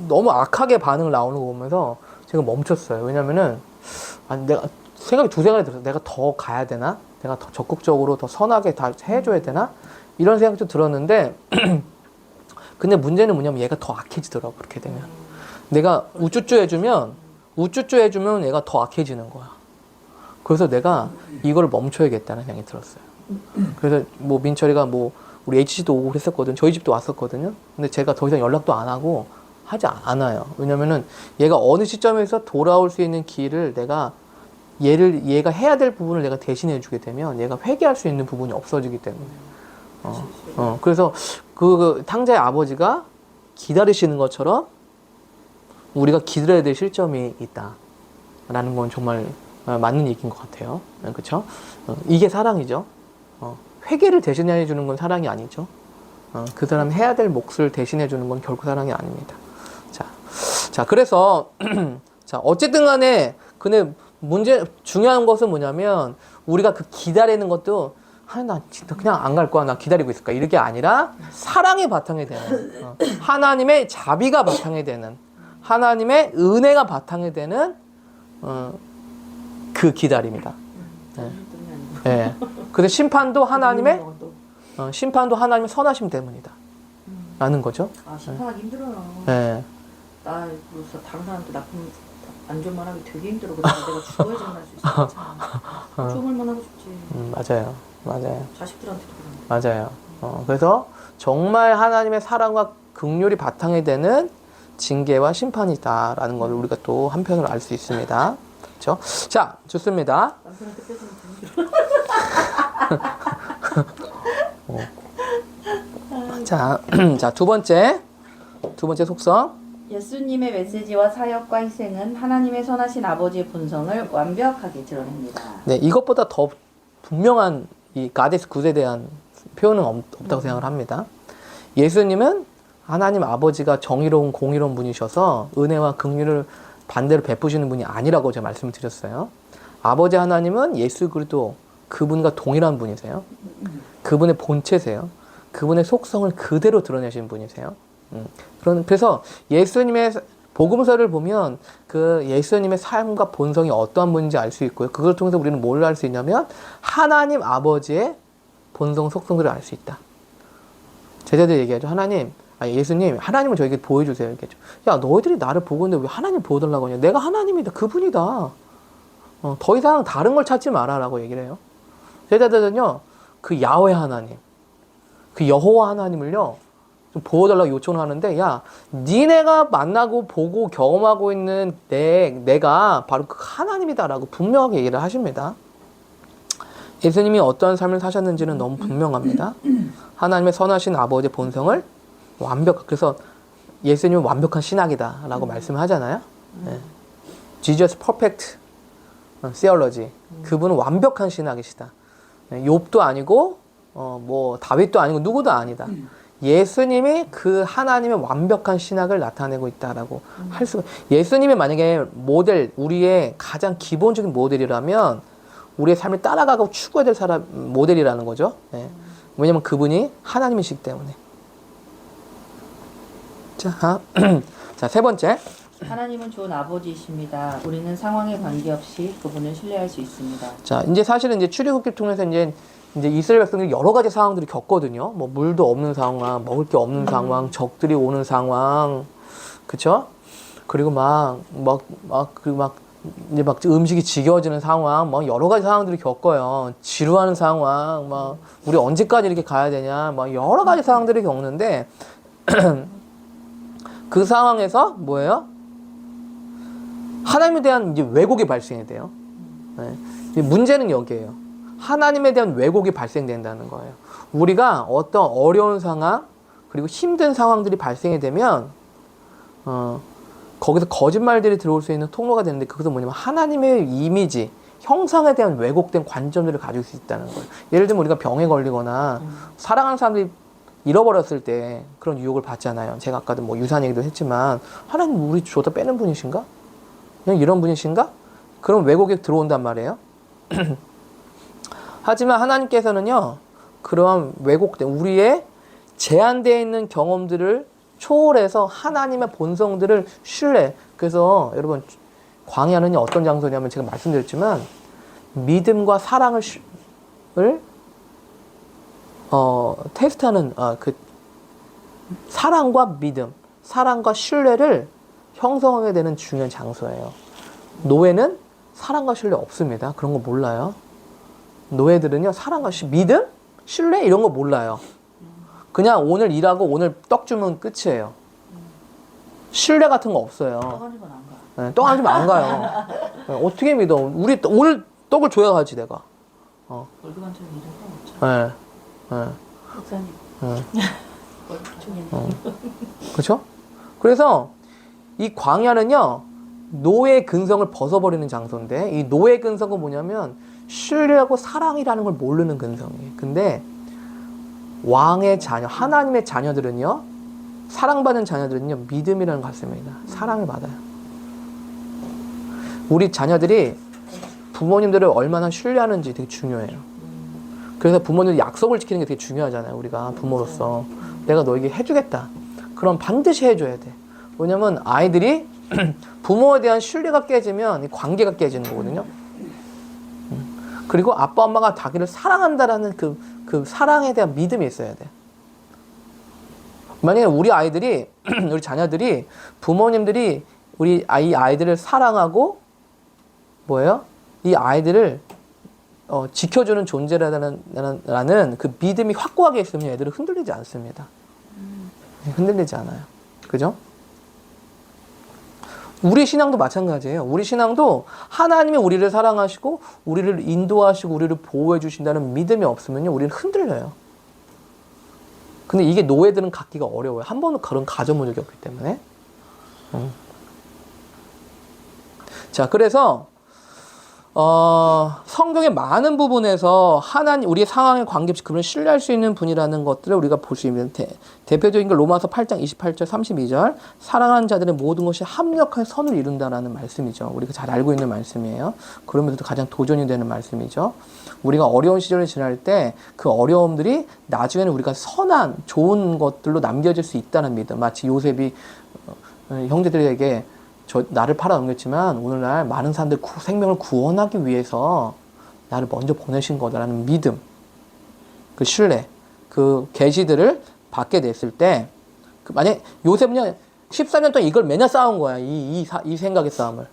너무 악하게 반응을 나오는 거 보면서 제가 멈췄어요. 왜냐면은 내가 두 생각이 들었어요. 내가 더 가야 되나? 내가 더 적극적으로 더 선하게 다 해줘야 되나? 이런 생각도 들었는데 근데 문제는 뭐냐면 얘가 더 악해지더라고. 그렇게 되면 내가 우쭈쭈 해주면 얘가 더 악해지는 거야. 그래서 내가 이걸 멈춰야겠다는 생각이 들었어요. 그래서 뭐 민철이가 뭐 우리 H씨도 오고 그랬었거든. 저희 집도 왔었거든요. 근데 제가 더 이상 연락도 안 하고 하지 않아요. 왜냐면은 얘가 어느 시점에서 돌아올 수 있는 길을 내가 얘가 해야 될 부분을 내가 대신해 주게 되면 얘가 회개할 수 있는 부분이 없어지기 때문에. 그래서 그 탕자의 아버지가 기다리시는 것처럼 우리가 기다려야 될 시점이 있다라는 건 정말 맞는 얘기인 것 같아요. 그렇죠? 이게 사랑이죠. 회개를 대신해 주는 건 사랑이 아니죠. 그 사람 해야 될 몫을 대신해 주는 건 결코 사랑이 아닙니다. 자, 그래서 자, 어쨌든 간에 근데 중요한 것은 뭐냐면 우리가 그 기다리는 것도 나 진짜 그냥 안 갈 거야. 나 기다리고 있을까? 이게 아니라 사랑이 바탕이 되는 하나님의 자비가 바탕이 되는 하나님의 은혜가 바탕이 되는 그 기다림이다. 그래서 심판도 하나님의 선하심 때문이다. 라는 거죠. 심판하기 힘들어요. 나 그래서 다른 사람한테 나쁜 안 좋은 말 하기 되게 힘들어. 그래서 내가 죽어야 정말 수 있어. 죽을 만 하고 싶지. 맞아요. 자식들한테도 그런데. 맞아요. 그래서 정말 하나님의 사랑과 긍휼이 바탕이 되는 징계와 심판이다라는 걸 우리가 또 한편으로 알 수 있습니다. 그렇죠? 자, 좋습니다. 남편한테 뺏으면 되는 자, 두 번째 속성. 예수님의 메시지와 사역과 희생은 하나님의 선하신 아버지의 본성을 완벽하게 드러냅니다. 네, 이것보다 더 분명한 이 가데스 굿에 대한 표현은 없다고 생각을 합니다. 예수님은 하나님 아버지가 정의로운 공의로운 분이셔서 은혜와 긍휼을 반대로 베푸시는 분이 아니라고 제가 말씀을 드렸어요. 아버지 하나님은 예수 그리스도 그분과 동일한 분이세요. 그분의 본체세요. 그분의 속성을 그대로 드러내신 분이세요. 그래서 예수님의 복음서를 보면 그 예수님의 삶과 본성이 어떠한 분인지 알 수 있고요. 그걸 통해서 우리는 뭘 알 수 있냐면 하나님 아버지의 본성 속성들을 알 수 있다. 제자들 얘기하죠. 예수님, 하나님을 저에게 보여주세요. 얘기하죠. 야, 너희들이 나를 보고 있는데 왜 하나님 보여달라고 하냐? 내가 하나님이다. 그분이다. 더 이상 다른 걸 찾지 마라라고 얘기를 해요. 제자들은요, 그 야훼 하나님, 그 여호와 하나님을요, 좀 보여달라고 요청을 하는데, 야, 니네가 만나고 보고 경험하고 있는 내가 바로 그 하나님이다라고 분명하게 얘기를 하십니다. 예수님이 어떠한 삶을 사셨는지는 너무 분명합니다. 하나님의 선하신 아버지의 본성을 그래서 예수님은 완벽한 신학이다라고 말씀을 하잖아요. Jesus perfect theology. 그분은 완벽한 신학이시다. 욥도 아니고 뭐 다윗도 아니고 누구도 아니다. 예수님이 그 하나님의 완벽한 신학을 나타내고 있다라고 할 수가. 예수님이 만약에 모델, 우리의 가장 기본적인 모델이라면 우리의 삶을 따라가고 추구해야 될 사람 모델이라는 거죠. 예. 왜냐면 그분이 하나님이시기 때문에. 자, 자, 세 번째. 하나님은 좋은 아버지이십니다. 우리는 상황에 관계없이 그분을 신뢰할 수 있습니다. 자, 이제 사실은 이제 출애굽기를 통해서 이제 이스라엘 백성들이 여러 가지 상황들을 겪거든요. 뭐 물도 없는 상황, 먹을 게 없는 상황, 적들이 오는 상황, 그쵸? 그리고 이제 막 음식이 지겨워지는 상황, 뭐 여러 가지 상황들을 겪어요. 지루하는 상황, 막 우리 언제까지 이렇게 가야 되냐, 막 여러 가지 상황들을 겪는데 그 상황에서 뭐예요? 하나님에 대한 이제 왜곡이 발생이 돼요. 네. 문제는 여기에요. 하나님에 대한 왜곡이 발생된다는 거예요. 우리가 어떤 어려운 상황 그리고 힘든 상황들이 발생이 되면 거기서 거짓말들이 들어올 수 있는 통로가 되는데 그것은 뭐냐면 하나님의 이미지, 형상에 대한 왜곡된 관점들을 가질 수 있다는 거예요. 예를 들면 우리가 병에 걸리거나 사랑하는 사람들이 잃어버렸을 때 그런 유혹을 받잖아요. 제가 아까도 뭐 유산 얘기도 했지만 하나님 우리 줬다 빼는 분이신가? 그냥 이런 분이신가? 그런 왜곡이 들어온단 말이에요. 하지만 하나님께서는요, 그러한 왜곡된 우리의 제한되어 있는 경험들을 초월해서 하나님의 본성들을 신뢰. 그래서 여러분 광야는 어떤 장소냐면 제가 말씀드렸지만 믿음과 사랑을 테스트하는 그 사랑과 믿음, 사랑과 신뢰를 형성하게 되는 중요한 장소예요. 노예는 사랑과 신뢰 없습니다. 그런 거 몰라요. 노예들은요, 사랑과 믿음, 신뢰 이런 거 몰라요. 그냥 오늘 일하고 오늘 떡 주면 끝이에요. 신뢰 같은 거 없어요. 떠가는 건 안 가. 네, 떡 안 주면 안 가요. 네, 어떻게 믿어? 우리 오늘 떡을 줘야 가지 내가. 월급 한 주면 일을 네, 네, 목사님. 네. 월급 중에. 그렇죠? 그래서 이 광야는요, 노예 근성을 벗어버리는 장소인데 이 노예 근성은 뭐냐면 신뢰하고 사랑이라는 걸 모르는 근성이에요. 근데 왕의 자녀, 하나님의 자녀들은요, 사랑받는 자녀들은요, 믿음이라는 걸 갖습니다. 사랑을 받아요. 우리 자녀들이 부모님들을 얼마나 신뢰하는지 되게 중요해요. 그래서 부모님들 약속을 지키는 게 되게 중요하잖아요. 우리가 부모로서 내가 너에게 해주겠다. 그럼 반드시 해줘야 돼. 왜냐면 아이들이 부모에 대한 신뢰가 깨지면 관계가 깨지는 거거든요. 그리고 아빠 엄마가 자기를 사랑한다라는 그 사랑에 대한 믿음이 있어야 돼. 만약에 우리 아이들이 우리 자녀들이 부모님들이 우리 아이들을 사랑하고 뭐예요? 이 아이들을 지켜주는 존재라는 그 믿음이 확고하게 있으면 애들은 흔들리지 않습니다. 흔들리지 않아요. 그죠? 우리 신앙도 마찬가지예요. 우리 신앙도 하나님이 우리를 사랑하시고 우리를 인도하시고 우리를 보호해 주신다는 믿음이 없으면요, 우리는 흔들려요. 근데 이게 노예들은 갖기가 어려워요. 한 번도 그런 가져본 적이 없기 때문에. 자, 그래서 성경의 많은 부분에서 하나님, 우리의 상황에 관계없이 그분을 신뢰할 수 있는 분이라는 것들을 우리가 볼 수 있는 대표적인 걸 로마서 8장 28절 32절 사랑하는 자들의 모든 것이 합력한 선을 이룬다라는 말씀이죠. 우리가 잘 알고 있는 말씀이에요. 그러면서도 가장 도전이 되는 말씀이죠. 우리가 어려운 시절을 지날 때 그 어려움들이 나중에는 우리가 선한 좋은 것들로 남겨질 수 있다는 믿음. 마치 요셉이 형제들에게 나를 팔아넘겼지만 오늘날 많은 사람들 생명을 구원하기 위해서 나를 먼저 보내신 거다라는 믿음, 그 신뢰, 그 계시들을 받게 됐을 때 만약 요셉은요 13년 동안 이걸 매년 쌓은 거야. 이 생각의 싸움을.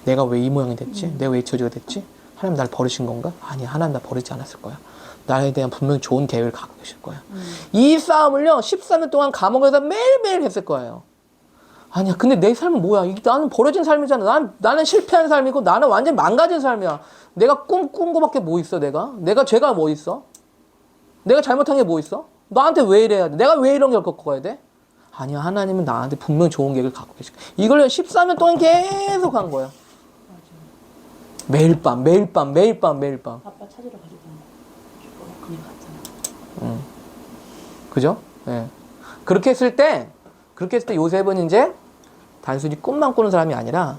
내가 왜 이 모양이 됐지? 내가 왜 이 처지가 됐지? 하나님 날 버리신 건가? 아니, 하나님 날 버리지 않았을 거야. 나에 대한 분명히 좋은 계획을 갖고 계실 거야. 이 싸움을요 13년 동안 감옥에서 매일매일 했을 거예요. 아니야, 근데 내 삶은 뭐야? 나는 버려진 삶이잖아. 나는 실패한 삶이고 나는 완전 망가진 삶이야. 내가 꾼 거밖에 뭐 있어, 내가 죄가 뭐 있어? 내가 잘못한 게 뭐 있어? 나한테 왜 이래야 돼? 내가 왜 이런 걸 겪고 가야 돼? 아니야, 하나님은 나한테 분명히 좋은 계획을 갖고 계실 거야. 이걸 14년 동안 계속 한 거야. 매일 밤. 아빠 찾으러 가지고 그냥 갔잖아. 그죠? 예. 그렇게 했을 때 요셉은 이제 단순히 꿈만 꾸는 사람이 아니라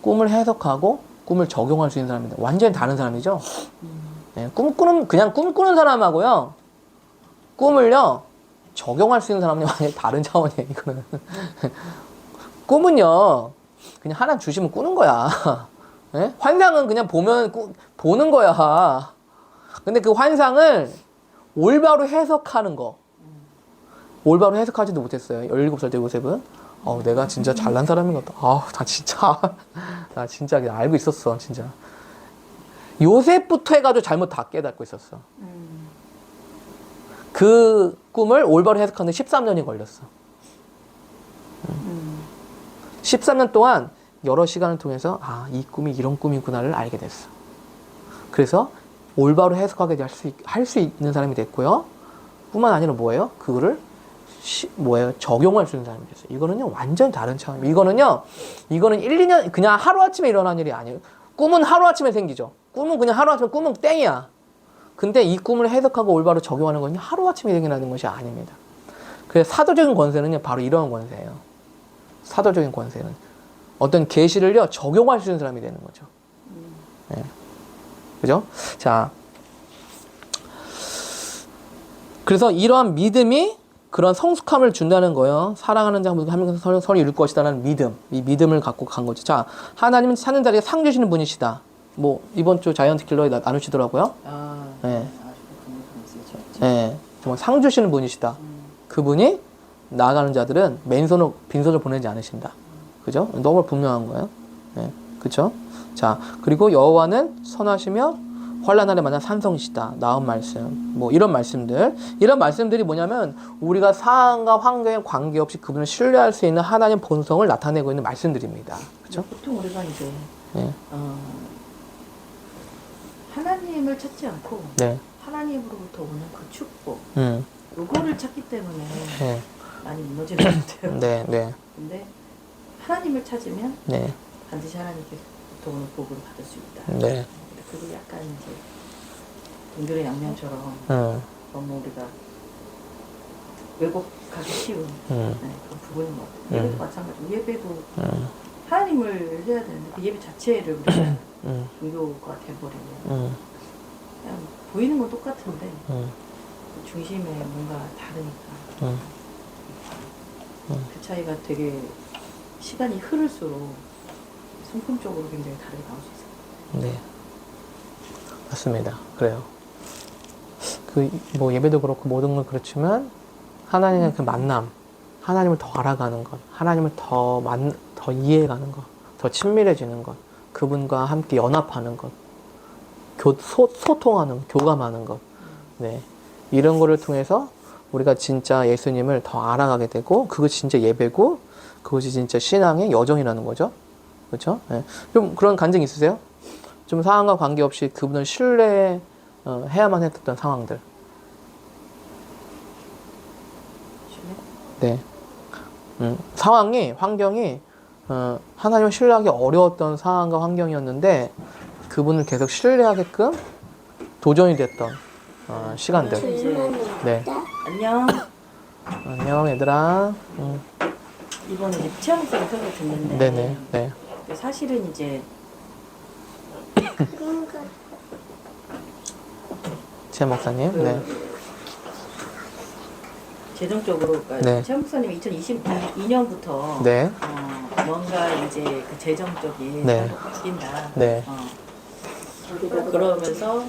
꿈을 해석하고 꿈을 적용할 수 있는 사람입니다. 완전히 다른 사람이죠. 예. 그냥 꿈꾸는 사람하고요. 꿈을요, 적용할 수 있는 사람은 완전히 다른 차원이에요, 이거는. 꿈은요, 그냥 하나 주시면 꾸는 거야. 예? 환상은 그냥 보는 거야. 근데 그 환상을 올바로 해석하는 거. 올바로 해석하지도 못했어요. 17살 때 요셉은. 내가 진짜 잘난 사람인 것 같다. 나 진짜 그냥 알고 있었어, 진짜. 요셉부터 해가지고 잘못 다 깨닫고 있었어. 그 꿈을 올바로 해석하는데 13년이 걸렸어. 13년 동안 여러 시간을 통해서 이 꿈이 이런 꿈이구나를 알게 됐어. 그래서 올바로 해석하게 할 수 있는 사람이 됐고요. 뿐만 아니라 뭐예요? 그거를 적용할 수 있는 사람이 됐어요. 이거는요, 완전히 다른 차원입니다. 이거는 1, 2년, 그냥 하루아침에 일어난 일이 아니에요. 꿈은 하루아침에 생기죠. 꿈은 그냥 하루아침에 꿈은 땡이야. 근데 이 꿈을 해석하고 올바로 적용하는 건 하루아침에 생겨나는 것이 아닙니다. 그래서 사도적인 권세는요, 바로 이런 권세예요. 사도적인 권세는. 어떤 계시를요, 적용할 수 있는 사람이 되는 거죠. 네. 그죠? 자. 그래서 이러한 믿음이 그런 성숙함을 준다는 거예요. 사랑하는 자 하면서 서로 이룰 것이다라는 믿음. 이 믿음을 갖고 간 거죠. 자, 하나님은 사는 자리에 상 주시는 분이시다. 이번 주 자이언트 킬러에 나누시더라고요. 네. 네. 정말 상 주시는 분이시다. 그분이 나아가는 자들은 맨손으로 빈손을 보내지 않으신다. 그죠? 너무 분명한 거예요. 네. 그죠? 자, 그리고 여호와는 선하시며 환난날에 만난 산성이시다. 나온 말씀. 이런 말씀들이 뭐냐면 우리가 상황과 환경에 관계없이 그분을 신뢰할 수 있는 하나님 본성을 나타내고 있는 말씀들입니다. 그죠? 보통 우리가 이제 네. 하나님을 찾지 않고 네. 하나님으로부터 오는 그 축복 요거를 찾기 때문에 네. 많이 무너지는 것 같아요. 네. 네. 근데 하나님을 찾으면 네. 반드시 하나님께로부터 오는 복을 받을 수 있다. 네. 그게 약간 이제 동결의 양면처럼 너무 우리가 왜곡하기 쉬운 그런 부분인 것 같아요. 예배도 마찬가지고 예배도 하나님을 해야 되는데 그 예배 자체를 우리가 종교가 돼버리면 그냥 보이는 건 똑같은데 그 중심에 뭔가 다르니까 그 차이가 되게 시간이 흐를수록 성품적으로 굉장히 다르게 나올 수 있어요. 네. 맞습니다. 그래요. 예배도 그렇고 모든 건 그렇지만 하나님의 그 만남, 하나님을 더 알아가는 것, 하나님을 더 이해해가는 것, 더 친밀해지는 것, 그분과 함께 연합하는 것, 소통하는 것, 교감하는 것, 네. 이런 거를 통해서 우리가 진짜 예수님을 더 알아가게 되고, 그것이 진짜 예배고, 그것이 진짜 신앙의 여정이라는 거죠. 그렇죠? 네. 좀 그런 간증 있으세요? 좀 상황과 관계없이 그분을 신뢰해야만 했던 상황들. 네. 환경이 하나님을 신뢰하기 어려웠던 상황과 환경이었는데 그분을 계속 신뢰하게끔 도전이 됐던 시간들. 네. 안녕 얘들아. 이번에 이제 체험수를 설교 듣는데 네네. 네. 사실은 이제 제 목사님. 네. 재정적으로 네. 최 목사님이 2022년부터 네. 뭔가 이제 그 재정적인 네. 바뀐다. 네. 그러면서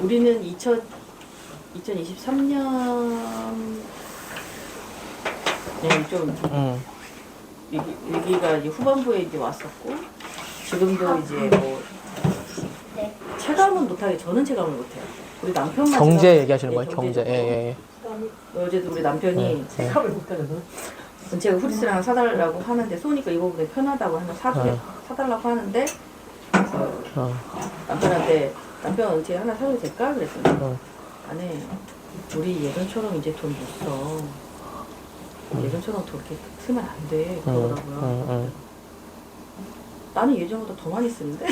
우리는 2023년 좀 위기가 이제 후반부에 이제 왔었고 지금도 이제 체감은 못하게 저는 체감을 못해요. 우리 남편만 경제 얘기하시는 거예요? 경제. 예. 어제도 우리 남편이 체감을 못하거든. 제가 후리스를 하나 사달라고 하는데 쏘니까 이거 보다 편하다고 하면 사달라고 하는데 남편한테 남편 제가 하나 사도 될까? 그랬더니 아니 우리 예전처럼 이제 돈 못 써. 예전처럼 돈 이렇게 쓰면 안 돼. 그러더라고요. 나는 예전보다 더 많이 쓰는데?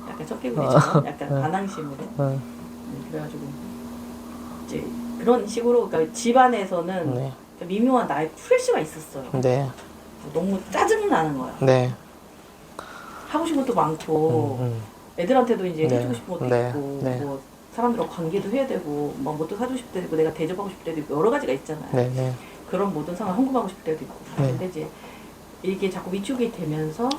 약간 약간 섞이구리처럼 약간 반항심으로 그래가지고 이제 그런 식으로 그러니까 집안에서는 네. 미묘한 나의 프레쉬가 있었어요. 네. 너무 짜증이 나는 거야. 네. 하고 싶은 것도 많고 애들한테도 이제 네. 해주고 싶은 것도 네. 있고 네. 뭐 사람들하고 관계도 해야 되고 뭐 뭣도 사주고 싶을 때도 있고 내가 대접하고 싶을 때도 있고 여러 가지가 있잖아요. 네. 네. 그런 모든 상황을 헌금하고 싶을 때도 있고 네. 근데 이제 이게 자꾸 위축이 되면서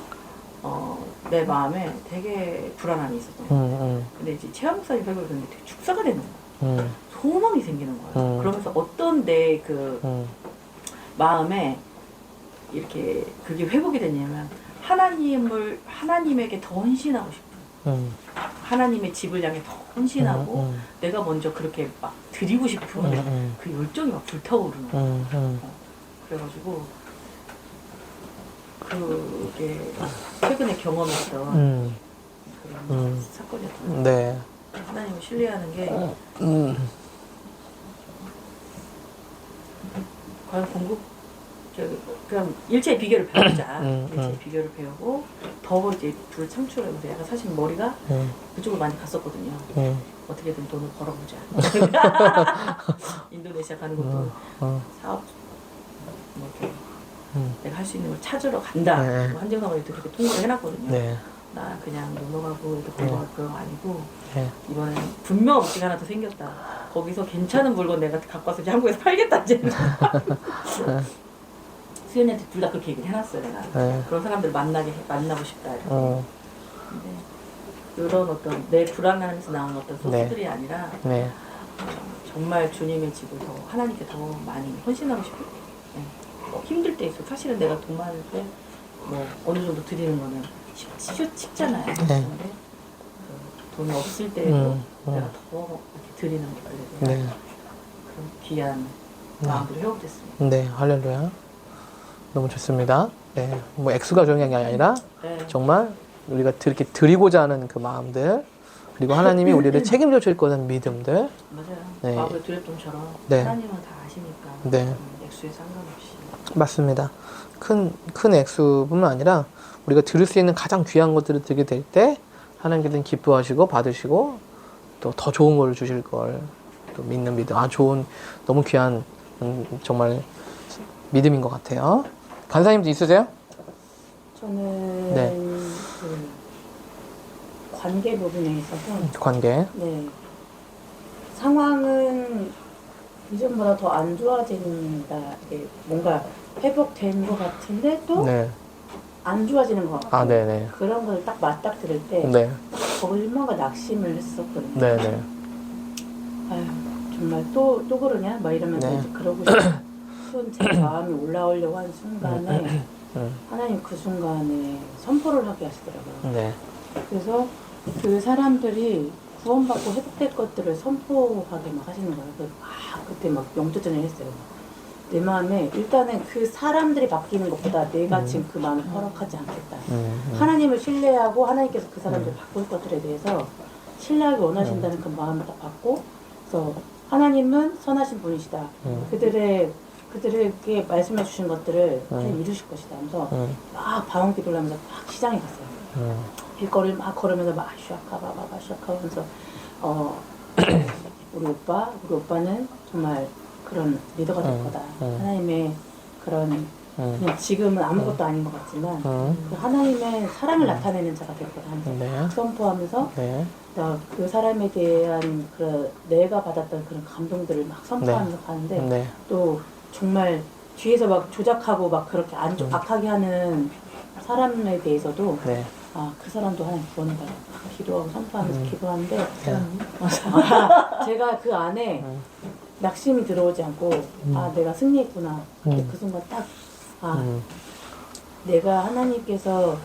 내 마음에 되게 불안함이 있었던 거예요. 근데 이제 최하 목사님 설교를 듣는데 되게 축사가 되는 거예요. 소망이 생기는 거예요. 그러면서 어떤 내 그 마음에 이렇게 그게 회복이 됐냐면 하나님에게 더 헌신하고 싶은 하나님의 집을 향해 더 헌신하고 내가 먼저 그렇게 막 드리고 싶은 그 열정이 막 불타오르는 거예요. 그래가지고 그게 최근에 경험했던 그런 사건이었던 거예요. 네. 하나님을 신뢰하는 게 과연 그냥 일체의 비결을 배우자. 일체의 비결을 배우고 더 이제 불을 창출하면서 약간 사실 머리가 그쪽으로 많이 갔었거든요. 어떻게든 돈을 벌어보자. 인도네시아 가는 것도 사업 뭐 이렇게 내가 할 수 있는 걸 찾으러 간다. 네. 뭐 한정사관에도 그렇게 통보를 해놨거든요. 네. 나 그냥 놀러 가고 애들 보러 갈 거 아니고 네. 이번엔 분명 업체가 하나 더 생겼다. 거기서 괜찮은 물건 내가 갖고 와서 이제 한국에서 팔겠다 이제는. 수연이한테 둘 다 그렇게 얘기를 해놨어요 내가. 네. 그런 사람들 만나고 싶다 이렇게. 근데 그런 어떤 내 불안함에서 나온 어떤 소스들이 네. 아니라 네. 정말 주님의 집을 더 하나님께 더 많이 헌신하고 싶을 때 힘들 때 있어. 사실은 내가 돈 많을 때 뭐 어느 정도 드리는 거는 쉽잖아요. 네. 근데 돈이 없을 때도 내가 더 이렇게 드리는 것들에 대한 네. 그런 귀한 마음으로 회복됐습니다. 네. 할렐루야. 너무 좋습니다. 네. 뭐 액수가 중요한 게 아니라 네. 정말 우리가 이렇게 드리고자 하는 그 마음들 그리고 하나님이 우리를 책임져 줄 거라는 믿음들. 맞아요. 네. 바울의 두렵돈처럼 네. 하나님은 다 아시니까 네. 액수에 상관없이. 맞습니다. 큰 액수뿐만 아니라 우리가 들을 수 있는 가장 귀한 것들을 드리게 될 때 하나님께서는 기뻐하시고 받으시고 또 더 좋은 걸 주실 걸 또 믿는 믿음. 좋은 너무 귀한 정말 믿음인 것 같아요. 간사님도 있으세요? 저는 네. 그 관계 부분에 있어서 관계. 네. 상황은 이전보다 더 안 좋아진다. 이게 뭔가 회복된 것 같은데 또 안 네. 좋아지는 것 같고 네네. 그런 걸 딱 맞닥뜨릴 때 네. 얼마나 낙심을 했었거든요. 네네. 아유 정말 또 그러냐? 막 이러면서 네. 이제 그러고 싶은 제 마음이 올라오려고 한 순간에 하나님 그 순간에 선포를 하게 하시더라고요. 네. 그래서 그 사람들이 구원받고 회복될 것들을 선포하게 막 하시는 거예요. 그때 막 영도전을 했어요. 내 마음에 일단은 그 사람들이 바뀌는 것보다 내가 지금 그 마음을 허락하지 않겠다. 하나님을 신뢰하고 하나님께서 그 사람들을 바꿀 것들에 대해서 신뢰하기 원하신다는 그 마음을 딱 받고, 그래서 하나님은 선하신 분이시다. 그들에게 말씀해 주신 것들을 이루실 것이다. 하면서 막 방언기도를 하면서 막 시장에 갔어요. 길거리를 막 걸으면서 막 슈아카바바바 하면서 우리 오빠는 정말 그런 리더가 될 거다. 하나님의 그런 그냥 지금은 아무것도 아닌 것 같지만 그 하나님의 사랑을 나타내는 자가 될 거다. 하면서 네. 선포하면서 네. 그 사람에 대한 그 내가 받았던 그런 감동들을 막 선포하면서 가는데 네. 또 정말 뒤에서 막 조작하고 막 그렇게 악하게 하는 사람에 대해서도 네. 그 사람도 하나님 구원을 받아 기도하고 선포하면서 기도하는데 제가 그 안에 낙심이 들어오지 않고 내가 승리했구나. 근데 그 순간 딱 내가 하나님께서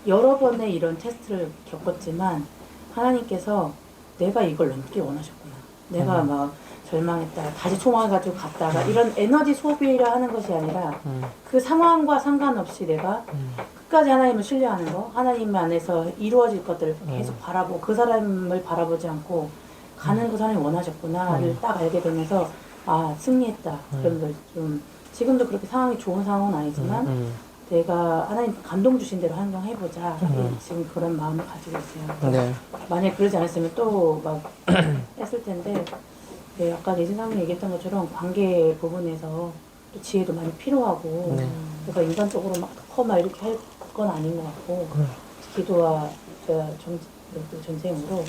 여러 번의 이런 테스트를 겪었지만 하나님께서 내가 이걸 넘기 원하셨구나. 내가 막 절망했다가 다시 총알가지고 갔다가 이런 에너지 소비를 하는 것이 아니라 그 상황과 상관없이 내가 끝까지 하나님을 신뢰하는 거, 하나님 안에서 이루어질 것들을 계속 바라보고 그 사람을 바라보지 않고 가는 그 사람이 원하셨구나를 딱 알게 되면서 승리했다. 그러면서 좀 지금도 그렇게 상황이 좋은 상황은 아니지만 내가 하나님 감동 주신 대로 환경해보자. 지금 그런 마음을 가지고 있어요. 네. 만약 그러지 않았으면 또 막 했을 텐데, 네, 아까 예진사님이 얘기했던 것처럼 관계 부분에서 또 지혜도 많이 필요하고, 네. 내가 인간적으로 막 이렇게 할 건 아닌 것 같고, 기도와 전쟁으로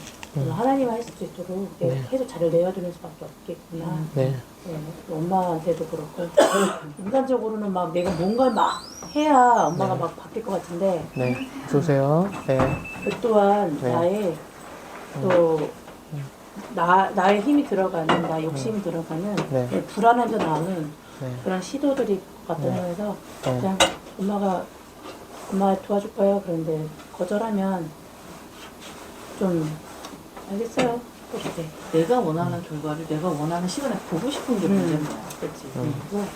하나님 하실 수 있도록 내가 네. 계속 자를 내어주는 수밖에 없겠구나. 네. 네, 엄마한테도 그렇고 인간적으로는 막 내가 뭔가를 막 해야 엄마가 막 바뀔 것 같은데 네. 보세요. 네. 그 또한 네. 나의 또 나의 힘이 들어가는 나의 욕심이 들어가는 네. 불안함에서 나오는 네. 그런 시도들이 나타나면서 네. 그냥 엄마 도와줄까요? 그런데 거절하면 좀 알겠어요. 그렇게 내가 원하는 결과를 내가 원하는 시간에 보고 싶은 게 문제인 거야. 그렇지. 그래서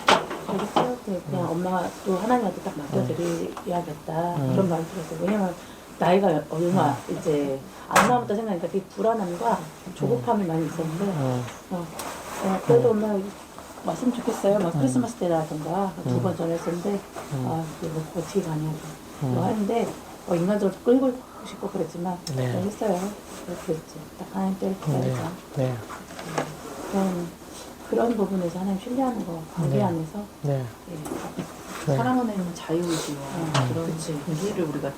알겠어요. 그냥 엄마가 또 하나님한테 딱 맡겨드려야겠다. 그런 마음이 들었어요. 왜냐면 나이가 얼마 이제 안 남았다 생각하니까 되게 불안함과 조급함이 많이 있었는데 그래도 엄마 왔으면 좋겠어요. 막 크리스마스 때라든가 2번 전했었는데 이거 어떻게 가냐 뭐 하는데 인간적으로 끌고 싶고 그랬지만 네. 했어요. 그랬지. 딱 하나님 때를 기다리자. 네. 그런 부분에서 하나님 신뢰하는 거 관계 네. 안에서 네. 네. 사랑 안에 있는 자유의지와 그런 그치. 분기를 우리가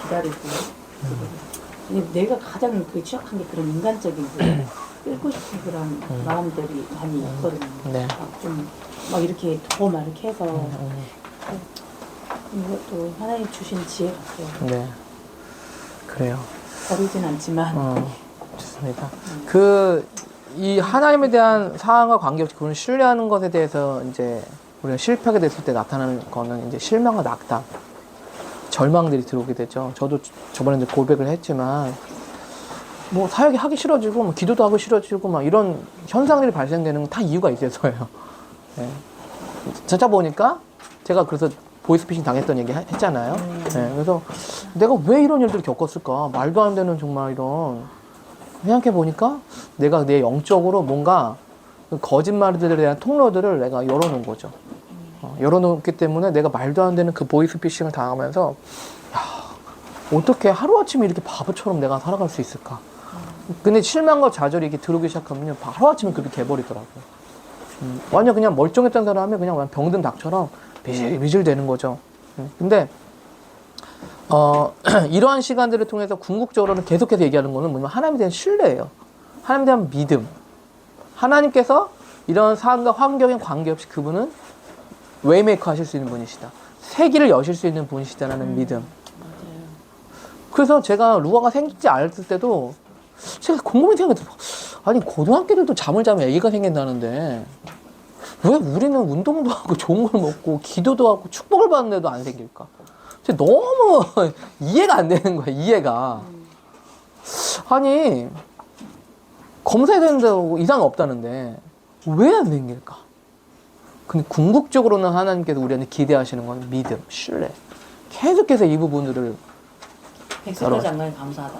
기다리고 근데 내가 가장 취약한 게 그런 인간적인 끌고 싶은 그런 마음들이 많이 있거든요. 네. 막 이렇게 더 막 이렇게 해서 이것도 하나님 주신 지혜 같아요. 네. 그래요. 버리진 않지만 좋습니다. 이 하나님에 대한 사랑과 관계없이 그분을 신뢰하는 것에 대해서 이제 우리가 실패하게 됐을 때 나타나는 거는 이제 실망과 낙담, 절망들이 들어오게 되죠. 저도 저번에 이제 고백을 했지만 뭐 사역이 하기 싫어지고 뭐 기도도 하기 싫어지고 막 이런 현상들이 발생되는 건 다 이유가 있어서요. 네. 찾아보니까 제가 그래서 보이스피싱 당했던 얘기 했잖아요. 네. 그래서 내가 왜 이런 일들을 겪었을까? 말도 안 되는 정말 이런 생각해 보니까 내가 내 영적으로 뭔가 거짓말들에 대한 통로들을 내가 열어놓은 거죠. 열어놓기 때문에 내가 말도 안 되는 그 보이스피싱을 당하면서 야, 어떻게 하루아침에 이렇게 바보처럼 내가 살아갈 수 있을까? 근데 실망과 좌절이 이렇게 들어오기 시작하면 하루아침에 그렇게 돼버리더라고요. 완전 그냥 멀쩡했던 사람이 그냥 병든 닭처럼 미질미질 되는 거죠. 근데 이러한 시간들을 통해서 궁극적으로는 계속해서 얘기하는 거는 뭐냐면 하나님에 대한 신뢰예요. 하나님에 대한 믿음. 하나님께서 이런 상황과 환경에 관계없이 그분은 웨이메이커 하실 수 있는 분이시다. 세기를 여실 수 있는 분이시다라는 믿음. 맞아요. 그래서 제가 루아가 생기지 않았을 때도 제가 곰곰이 생각했어요. 아니 고등학교들도 잠을 자면 애기가 생긴다는데 왜 우리는 운동도 하고 좋은 걸 먹고 기도도 하고 축복을 받는데도 안 생길까? 너무 이해가 안 되는 거야. 이해가. 아니 검사해야 되는데 이상 없다는데 왜 안 생길까? 근데 궁극적으로는 하나님께서 우리한테 기대하시는 건 믿음, 신뢰. 계속해서 이 부분들을 백설과 장관이 감사하다.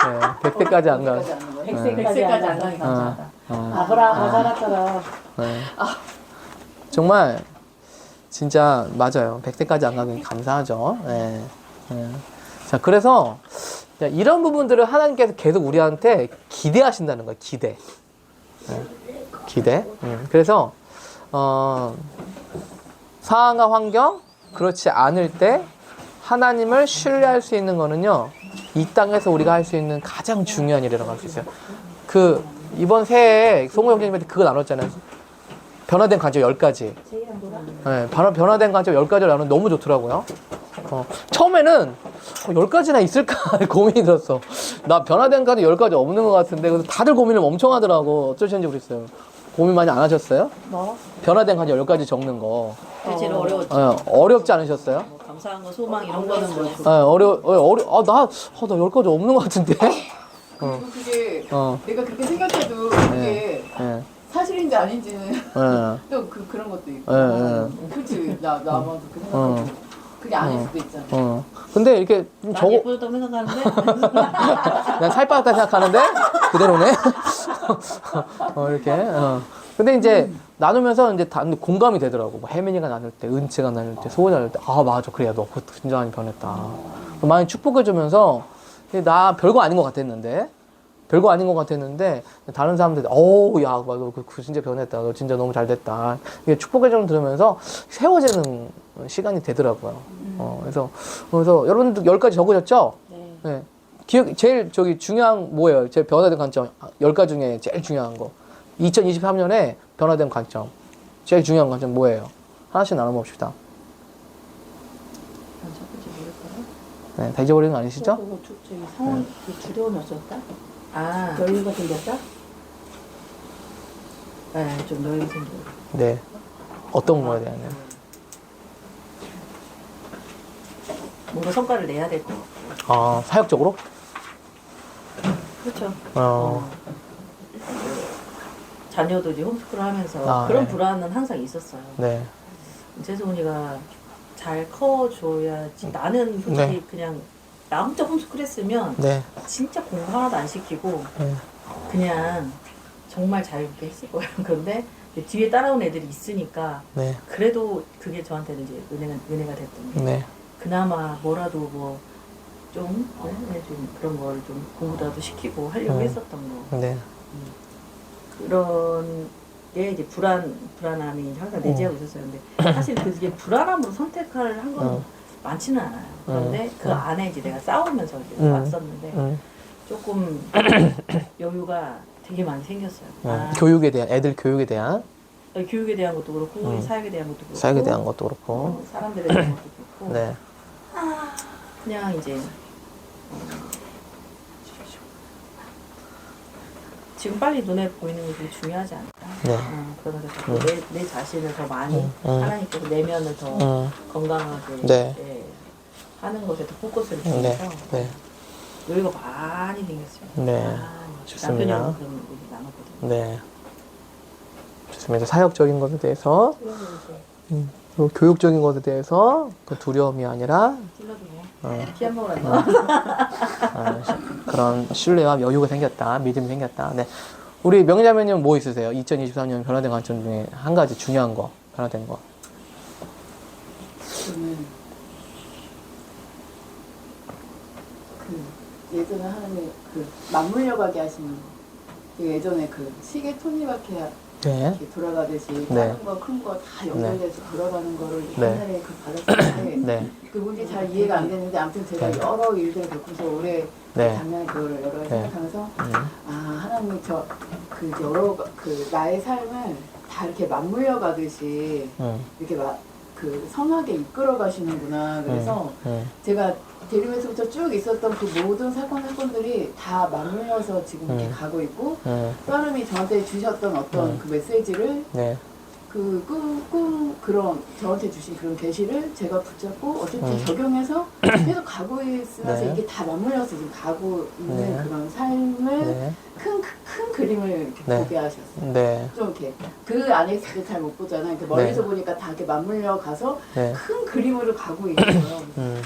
네, 100대까지 안 가. 백설까지 장관이 감사하다. 아브라함과 사라처럼 네. 정말 진짜 맞아요. 100대까지 안 가긴 감사하죠. 네. 네. 자, 그래서 이런 부분들을 하나님께서 계속 우리한테 기대하신다는 거예요. 기대. 네. 기대. 그래서 상황과 환경 그렇지 않을 때 하나님을 신뢰할 수 있는 거는요, 이 땅에서 우리가 할 수 있는 가장 중요한 일이라고 할 수 있어요. 이번 새해에 송호 형제님한테 그거 나눴잖아요. 변화된 관점 10가지. 네, 변화된 관점 10가지를 나누면 너무 좋더라고요. 처음에는 10가지나 있을까 고민이 들었어. 나 변화된 관점 10가지 없는 것 같은데, 그래서 다들 고민을 엄청 하더라고. 어쩌셨는지 모르겠어요. 고민 많이 안 하셨어요? 뭐? 변화된 관점 10가지 적는 거. 제일 어려웠죠. 어렵지 않으셨어요? 뭐 감사한 거, 소망 이런 거는 뭐 나 10가지 없는 것 같은데? 그리고 그게 내가 그렇게 생각해도 그게 네. 사실인지 아닌지는 네. 또 그런 것도 있고. 네. 그치, 나만 그렇게 생각하고. 그게 아닐 수도 있잖아. 근데 이렇게 좀 난 예쁘다고 생각하는데 난 살 빠졌다 생각하는데 그대로네. 이렇게. 근데 이제 나누면서 이제 다 공감이 되더라고. 뭐 혜민이가 나눌 때, 은채가 나눌 때, 소원이 나눌 때, 아 맞아, 그래, 너 그것도 진짜 많이 변했다. 많이 축복해주면서 나 별거 아닌 것 같았는데, 다른 사람들이 어우 야, 너 그 진짜 변했다. 너 진짜 너무 잘 됐다. 이게 축복해주는 들으면서 세워지는 시간이 되더라고요. 그래서 여러분들 10가지 적으셨죠? 네. 네. 기억 제일 저기 중요한 뭐예요? 제 변화된 관점 10가지 중에 제일 중요한 거. 2023년에 변화된 관점. 제일 중요한 관점 뭐예요? 하나씩 나눠 봅시다. 첫 번째 뭐였어요? 네, 다 잊어버리는 거 아니시죠? 저기 상황이 두려움이 없었다? 아, 여유가 생겼다? 네, 좀 여유 생겨. 네. 어떤 거에 대한 뭔가 성과를 내야 될 것 같고. 아, 사역적으로? 그렇죠. 자녀도 이제 홈스쿨을 하면서 아, 그런 네. 불안은 항상 있었어요. 네. 재소은이가 잘 커줘야지. 나는 솔직히 네. 그냥 나 혼자 홈스쿨 했으면 네. 진짜 공부 하나도 안 시키고 네. 그냥 정말 자유롭게 했을 거예요. 그런데 이제 뒤에 따라온 애들이 있으니까 네. 그래도 그게 저한테는 이제 은혜가 됐던 게 네. 그나마 뭐라도 뭐 좀 그런 걸 좀 공부라도 시키고 하려고 했었던 거. 네. 그런 게 이제 불안함이 항상 내재하고 있었어요. 근데 사실 그게 불안함으로 선택을 한 건 많지는 않아요. 그런데 그 안에 이제 내가 싸우면서 이제 왔었는데 조금 여유가 되게 많이 생겼어요. 교육에 대한, 애들 교육에 대한, 교육에 대한 것도 그렇고 사역에 대한 것도 그렇고 사역에 대한 것도 그렇고. 사람들에 대한 것도 그렇고 네. 그냥 이제 지금 빨리 눈에 보이는 게 되게 중요하지 않을까. 네. 그러면서 자꾸 내 자신을 더 많이 하나님께서 내면을 더 건강하게 네. 하는 것에 더 포커스를 네. 주면서 네. 여유가 많이 생겼어요. 네. 많이. 좋습니다. 남편이랑 그런 얘기 나눴거든요. 네. 좋습니다. 사역적인 것에 대해서, 그리고 교육적인 것에 대해서 그 두려움이 아니라 찔러도 어. 피 한 방울 안 나. 그런 신뢰와 여유가 생겼다, 믿음이 생겼다. 네. 우리 명자매님 뭐 있으세요? 2023년 변화된 관점 중에 한 가지 중요한 거, 변화된 거. 저는 그 예전에 하나님 그 맞물려 가게 하시는 거. 그 예전에 그 시계 톱니바퀴 네. 이렇게 돌아가듯이 네. 작은 거 큰 거 다 연결돼서 돌아가는 거를 네. 옛날에 그 받았을 때 네. 그분이 잘 이해가 안 되는데 아무튼 제가 네. 여러 일들을 겪고서 올해 네. 작년에 그거를 여러 가지 네. 생각하면서 아 하나님이 저 그 여러 그 나의 삶을 다 이렇게 맞물려 가듯이 이렇게 그 선하게 이끌어 가시는구나. 그래서 제가 대림에서부터 쭉 있었던 그 모든 사건들이 다 맞물려서 지금 이렇게 가고 있고 하나님이 저한테 주셨던 어떤 그 메시지를 네. 그런 저한테 주신 그런 계시를 제가 붙잡고 어쨌든 적용해서 계속 가고 있으면서 네. 이게 다 맞물려서 지금 가고 있는 네. 그런 삶을 네. 큰 그림을 이렇게 네. 보게 하셨어요. 네. 좀 이렇게 그 안에 있을 때 잘 못 보잖아요. 이렇게 멀리서 네. 보니까 다 이렇게 맞물려 가서 네. 큰 그림으로 가고 있는 거예요.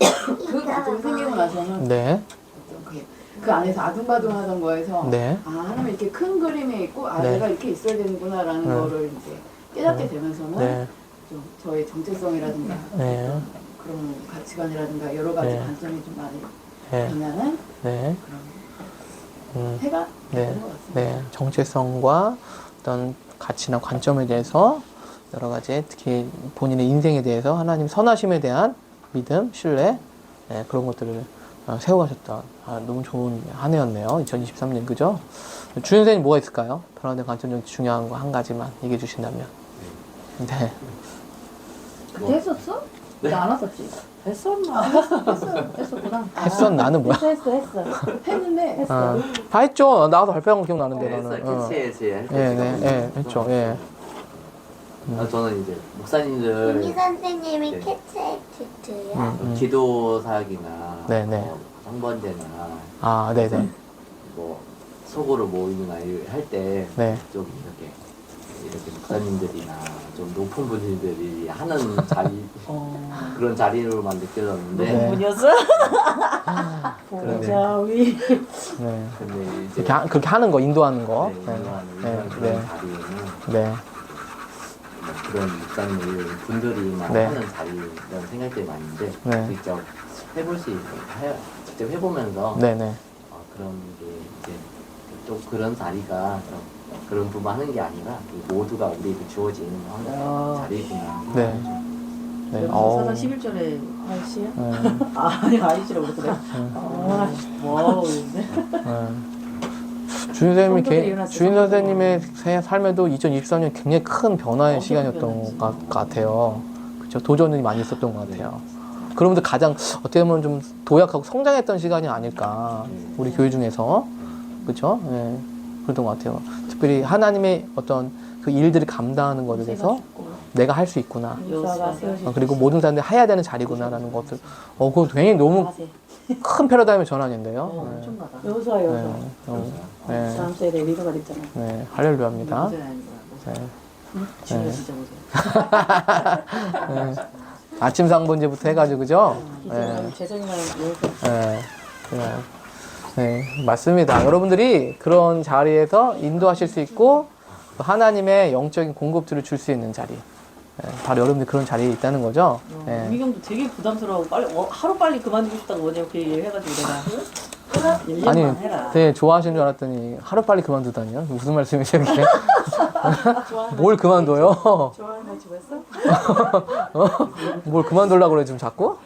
그 과정이 생기고 나서는 네. 어떤 그 안에서 아둥바둥하던 거에서 네. 아 하나님 이렇게 큰 그림이 있고 아 네. 내가 이렇게 있어야 되는구나라는 거를 이제 깨닫게 되면서는 네. 좀 저의 정체성이라든가 네. 어떤 그런 가치관이라든가 여러 가지 네. 관점이 좀 많이 네. 변하는 네. 그런 해가 네. 되는 것 같습니다. 네. 정체성과 어떤 가치나 관점에 대해서 여러 가지 특히 본인의 인생에 대해서 하나님 선하심에 대한 믿음, 신뢰 네, 그런 것들을 세워가셨다. 너무 좋은 한 해였네요. 2023년 그죠? 주연 선생님 뭐가 있을까요? 변화된 관점 중 중요한 거 한 가지만 얘기해 주신다면. 네. 그때 했었어? 네. 나 안 왔었지? 했었나? 했었구나. 했었 나는 뭐야? 했어. 했는데 했어. 다 했죠. 나도 발표한 거 기억나는데 네, 나는. 캐치해야지 할 예, 때. 네, 했죠. 예. 저는 이제 목사님들 우리 선생님이 네. 캐치해주세요. 기도 사역이나 네, 네. 뭐 성번제나 아, 네, 네. 뭐 속으로 모이거나 할 때 좀 네. 이렇게 목사님들이나 좀 높은 분들이 하는 자리 그런 자리로만 느껴졌는데 네. 분이었어? 보자위. 네. 근데 이제 그렇게 하는 거, 인도하는 거. 네, 이런 네. 그런 네. 자리에는 네. 뭐 그런 입장을 분들이만 네. 하는 자리라는 생각들이 많은데 네. 직접 직접 해보면서 네네. 그런 게 이제 또 그런 자리가 그런 부분 하는 게 아니라 모두가 우리에게 주어진 자리구나. 네. 네. 여기서 사상 11절에 아이씨요? 아니 아이시라고 그랬어 내가. 와우. 주인 선생님이 성도들이 일어났어요, 주인 성도들이. 선생님의 삶에도 2023년 굉장히 큰 변화의 엄청 시간이었던 변화지. 것 같아요. 그렇죠. 도전이 많이 있었던 것 같아요. 그러면서 가장 어떻게 보면 좀 도약하고 성장했던 시간이 아닐까 우리 교회 중에서 그렇죠. 예. 그랬던 것 같아요. 특별히 하나님의 어떤 그 일들을 감당하는 것에 대해서 내가 할 수 있구나. 요사가 세워진 그리고 모든 사람들이 해야 되는 자리구나라는 것들. 그거 굉장히 너무 자세. 큰 패러다임의 전환인데요. 엄청나다. 요소와 요소. 네. 다음 주에 리더가 됐잖아. 네. 할렐루야입니다. 모자가 아닌 거야. 네. 지금 진짜 모자. 네. 아침 상번제부터 해가지고 그죠? 이제는 재정이랑 요소. 네. 네. 네. 맞습니다. 여러분들이 그런 자리에서 인도하실 수 있고 또 하나님의 영적인 공급들을 줄 수 있는 자리. 네. 바로 여러분들이 그런 자리에 있다는 거죠. 네. 우미경도 되게 부담스러워하고 빨리 하루 빨리 그만두고 싶다고 어제 그 얘기를 해가지고 내가 1년만 아니, 해라. 되게 좋아하시는 줄 알았더니 하루 빨리 그만두다니요? 무슨 말씀이세요, 이게? 뭘 그만둬요? 좋아하는 거 집었어? 뭘 그만두려고 그래, 지금 자꾸?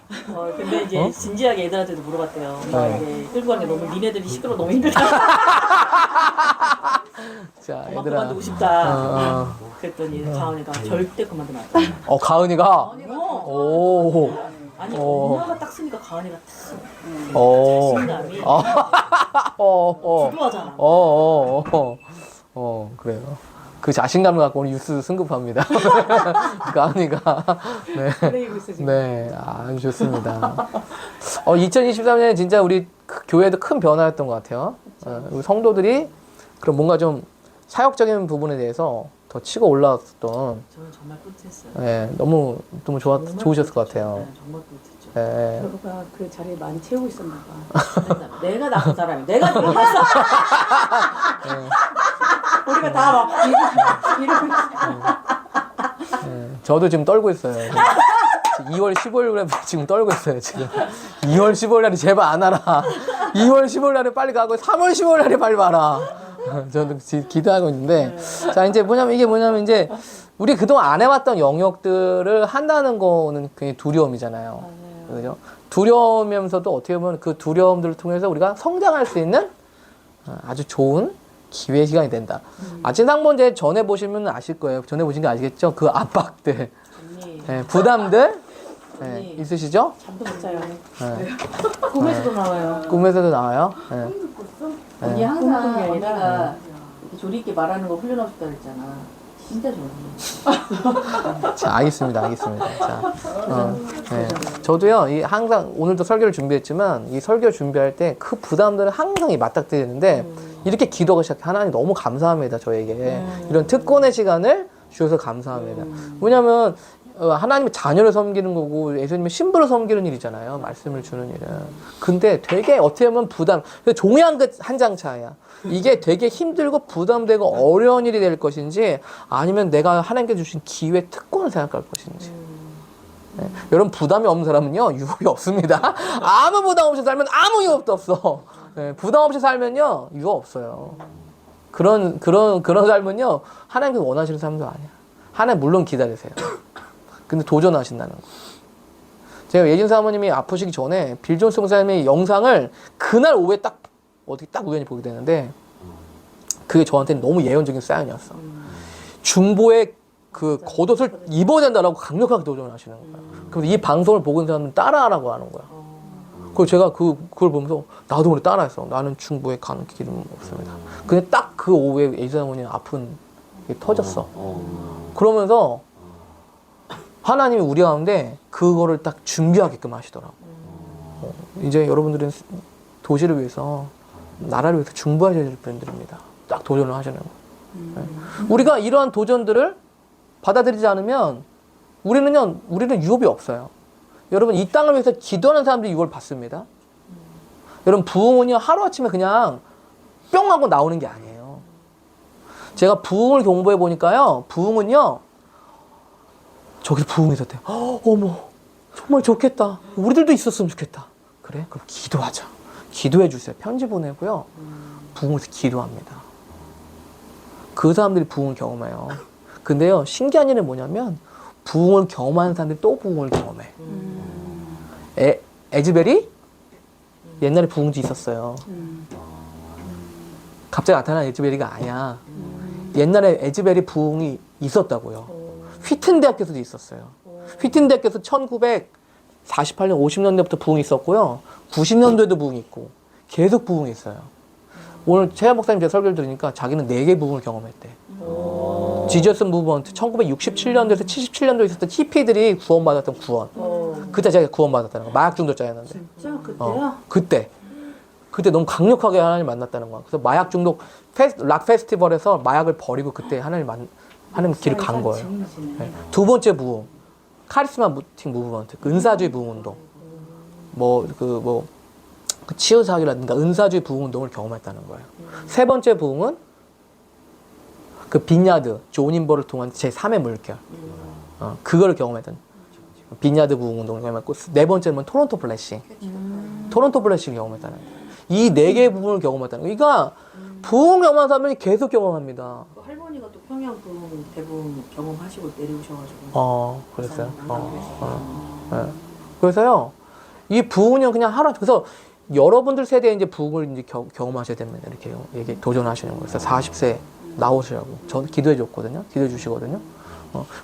근데 이제 진지하게 애들한테도 물어봤대요. 엄마 이게 끌고 가는 게 너무 니네들이 시끄러워 너무 힘들다. 자, 엄마 얘들아. 그만두고 싶다. 어, 그랬더니 가은이가 절대 그만두면 안 돼. 가은이가? 오. 아니 어. 엄마가 딱 쓰니까 가은이가 딱 써. 어. 자신감이 주도하잖아. 그래요. 그 자신감을 갖고 오늘 뉴스 승급합니다. 가은이가. 네. 그래이고 있어 지금. 네, 아주 좋습니다. 2023년에 진짜 우리 교회도 큰 변화였던 것 같아요. 우리 성도들이 그런 뭔가 좀 사역적인 부분에 대해서 더 치고 올라왔던, 저는 정말 뿌듯했어요. 네, 너무 정말 좋으셨을 것 뿌듯했죠. 같아요. 네, 정말 뿌듯했죠. 네. 여보가 그 자리를 많이 채우고 있었나 봐. 내가 나쁜 사람이 내가 잘못했어. 우리가 다막 이러고 네, 저도 지금 떨고 있어요. 2월 15일 날 지금 떨고 있어요, 지금. 2월 15일 날이 제발 안 와라. 2월 15일 날에 빨리 가고 3월 15일 날에 빨리 와라. 저도 기도하고 있는데. 자, 이제 이게 뭐냐면 이제 우리 그동안 안 해왔던 영역들을 한다는 거는 굉장히 두려움이잖아요. 그죠? 두려우면서도 어떻게 보면 그 두려움들을 통해서 우리가 성장할 수 있는 아주 좋은 기회 시간이 된다. 아침 상번제 전에 보시면 아실 거예요. 전에 보신 게 아시겠죠? 그 압박들, 네, 부담들 네, 있으시죠? 잠도 못 자요. 네. 꿈에서도 나와요. 꿈에서도 나와요. 네. 언니 네. 항상 꿈꾼 게 아니라 언니가 이렇게 조리 있게 말하는 거 훈련하고 싶다 그랬잖아. 진짜 좋네. 자, 알겠습니다. 자, 네. 저도요, 항상 오늘도 설교를 준비했지만 이 설교 준비할 때 그 부담들을 항상 맞닥뜨리는데 이렇게 기도가 시작해. 하나님 너무 감사합니다. 저에게 이런 특권의 시간을 주셔서 감사합니다. 왜냐하면 하나님의 자녀를 섬기는 거고 예수님의 신부를 섬기는 일이잖아요. 말씀을 주는 일은. 근데 되게 어떻게 보면 종이 한 장 차이야. 이게 되게 힘들고 부담되고 어려운 일이 될 것인지 아니면 내가 하나님께 주신 기회 특권을 생각할 것인지. 네. 여러분 부담이 없는 사람은요 유혹이 없습니다. 아무 부담 없이 살면 아무 유혹도 없어. 네. 부담 없이 살면요 유혹 없어요. 그런 삶은요 하나님께서 원하시는 삶도 아니야. 하나님 물론 기다리세요. 근데 도전하신다는 거. 제가 예진 사모님이 아프시기 전에 빌 존스 목사님의 영상을 그날 오후에 딱 우연히 보게 되는데 그게 저한테는 너무 예언적인 사인이었어. 중보의 그 겉옷을 입어야 된다라고 강력하게 도전하시는 거야. 그래서 이 방송을 보고 있는 사람은 따라하라고 하는 거야. 그래서 제가 그걸 보면서 나도 오늘 따라했어. 나는 중보에 가는 길은 없습니다. 근데 딱 그 오후에 예진 사모님 아픈 게 터졌어. 그러면서 하나님이 우리 가운데 그거를 딱 준비하게끔 하시더라고. 이제 여러분들은 도시를 위해서, 나라를 위해서 중보하셔야 될 분들입니다. 딱 도전을 하시는 거. 우리가 이러한 도전들을 받아들이지 않으면 우리는 유업이 없어요. 여러분 이 땅을 위해서 기도하는 사람들이 유업을 받습니다. 여러분 부흥은요 하루아침에 그냥 뿅 하고 나오는 게 아니에요. 제가 부흥을 공부해 보니까요, 부흥은요, 저기 부흥이 있었대요. 어머, 정말 좋겠다. 우리들도 있었으면 좋겠다. 그래? 그럼 기도하자. 기도해 주세요. 편지 보내고요. 부흥에서 기도합니다. 그 사람들이 부흥을 경험해요. 근데요, 신기한 일은 뭐냐면, 부흥을 경험하는 사람들이 또 부흥을 경험해. 에즈벨이 옛날에 부흥지 있었어요. 갑자기 나타난 에즈벨이가 아니야. 옛날에 에즈벨이 부흥이 있었다고요. 휘튼 대학교에서도 있었어요. 휘튼 대학교에서 1948년, 50년대부터 부흥이 있었고요. 90년도에도 부흥이 있고 계속 부흥이 있어요. 오늘 최하 목사님 제 설교를 들으니까 자기는 4개 부흥을 경험했대. 지저스 무브먼트 1967년도에서 77년도에 있었던 히피들이 구원받았던 구원. 그때 자기가 구원받았다는 거. 마약 중독자였는데. 진짜 그때요? 그때 너무 강력하게 하나님 만났다는 거야. 그래서 마약 중독 락 페스티벌에서 마약을 버리고 그때 하나님 길을 간 거예요. 네. 두 번째 부흥, 카리스마틱 무브먼트, 은사주의 부흥 운동. 그 치유사학이라든가 은사주의 부흥 운동을 경험했다는 거예요. 세 번째 부흥은 그 빈야드, 존 인버를 통한 제3의 물결. 그거를 경험했던 빈야드 부흥 운동을 경험했고, 네 번째는 토론토 플래시. 토론토 플래시를 경험했다는 거예요. 이 4개의 부흥을 경험했다는 거예요. 그러니까 부흥 경험한 사람들이 계속 경험합니다. 그 할머니가 또 평양 부흥 대부분 경험하시고 내려오셔가지고. 그랬어요. 네. 그래서요, 이 부흥은 그냥 하루, 그래서 여러분들 세대에 이제 부흥을 이제 경험하셔야 됩니다. 이렇게 얘기 도전하시는 거예요. 그래서 40세 나오시라고. 저는 기도해 줬거든요. 기도해 주시거든요.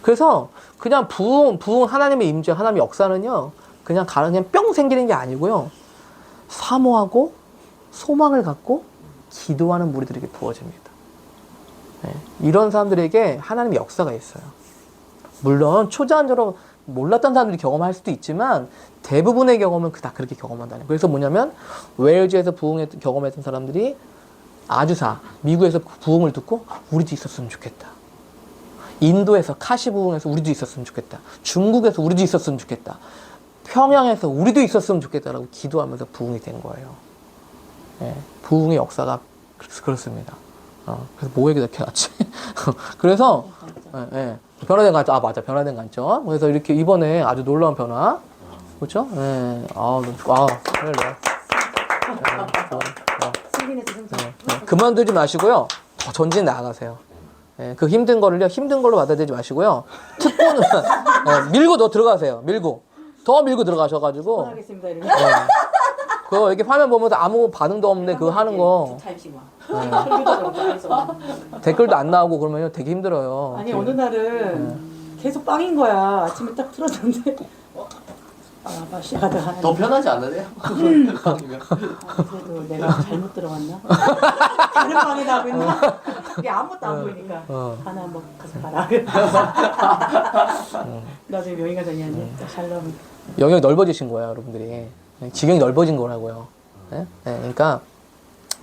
그래서 그냥 부흥 하나님의 임재, 하나님의 역사는요, 그냥 뿅 생기는 게 아니고요, 사모하고 소망을 갖고 기도하는 무리들에게 부어집니다. 네. 이런 사람들에게 하나님의 역사가 있어요. 물론 초자연적으로 몰랐던 사람들이 경험할 수도 있지만 대부분의 경험은 다 그렇게 경험한다는 거예요. 그래서 뭐냐면 웨일즈에서 경험했던 사람들이 미국에서 부흥을 듣고 우리도 있었으면 좋겠다. 인도에서 카시 부흥에서 우리도 있었으면 좋겠다. 중국에서 우리도 있었으면 좋겠다. 평양에서 우리도 있었으면 좋겠다라고 기도하면서 부흥이 된 거예요. 예, 부흥의 역사가 그렇습니다. 그래서 뭐 얘기 이렇게 해놨지? 그래서 변화된 관점, 맞아, 변화된 관점. 그래서 이렇게 이번에 아주 놀라운 변화, 그렇죠? 예, 그래. 그만두지 마시고요. 더 전진 나아가세요. 예, 그 힘든 걸로 받아들이지 마시고요. 특권은 밀고 더 들어가세요. 더 밀고 들어가셔가지고. 하겠습니다. 이렇게. 그거 이렇게 화면 보면서 아무 반응도 없는데 그거 하는 거. 댓글도 안 나오고 그러면 되게 힘들어요. 아니 어느 날은 계속 빵인 거야. 아침에 딱 틀었는데 맛이하다. 더 편하지 않으세요? 그래도 내가 잘못 들어갔나? 다른 방에다 하고 있나? 이게 아무것도 안 보이니까 하나 한번 가서 봐라. 나중에 명의가정이었네. 샬롬. 영역이 넓어지신 거예요, 여러분들이. 지경이 넓어진 거라고요. 네? 네, 그러니까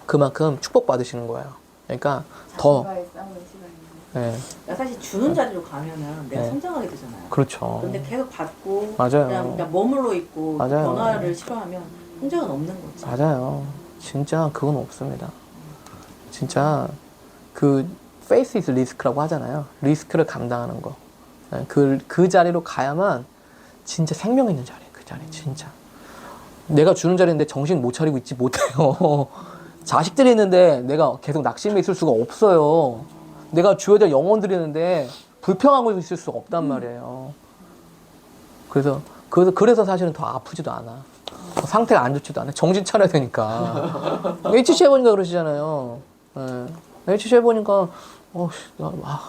그만큼 축복받으시는 거예요. 그러니까 더. 자신과의 싸움의 시간이네. 네. 그러니까 사실 주는 자리로 가면은 내가 성장하게 되잖아요. 그렇죠. 근데 계속 받고 맞아요. 그냥 머물러 있고 맞아요. 변화를 싫어하면 성장은 없는 거지. 맞아요. 진짜 그건 없습니다. 진짜 그 face is risk라고 하잖아요. 리스크를 감당하는 거. 그 자리로 가야만 진짜 생명 있는 자리예요. 그 자리 진짜. 내가 주는 자리인데 정신 못 차리고 있지 못해요. 자식들이 있는데 내가 계속 낙심해 있을 수가 없어요. 내가 주어야 될 영혼들이 있는데 불평하고 있을 수가 없단 말이에요. 그래서 사실은 더 아프지도 않아. 상태가 안 좋지도 않아. 정신 차려야 되니까. HC 해보니까 그러시잖아요. HC 해보니까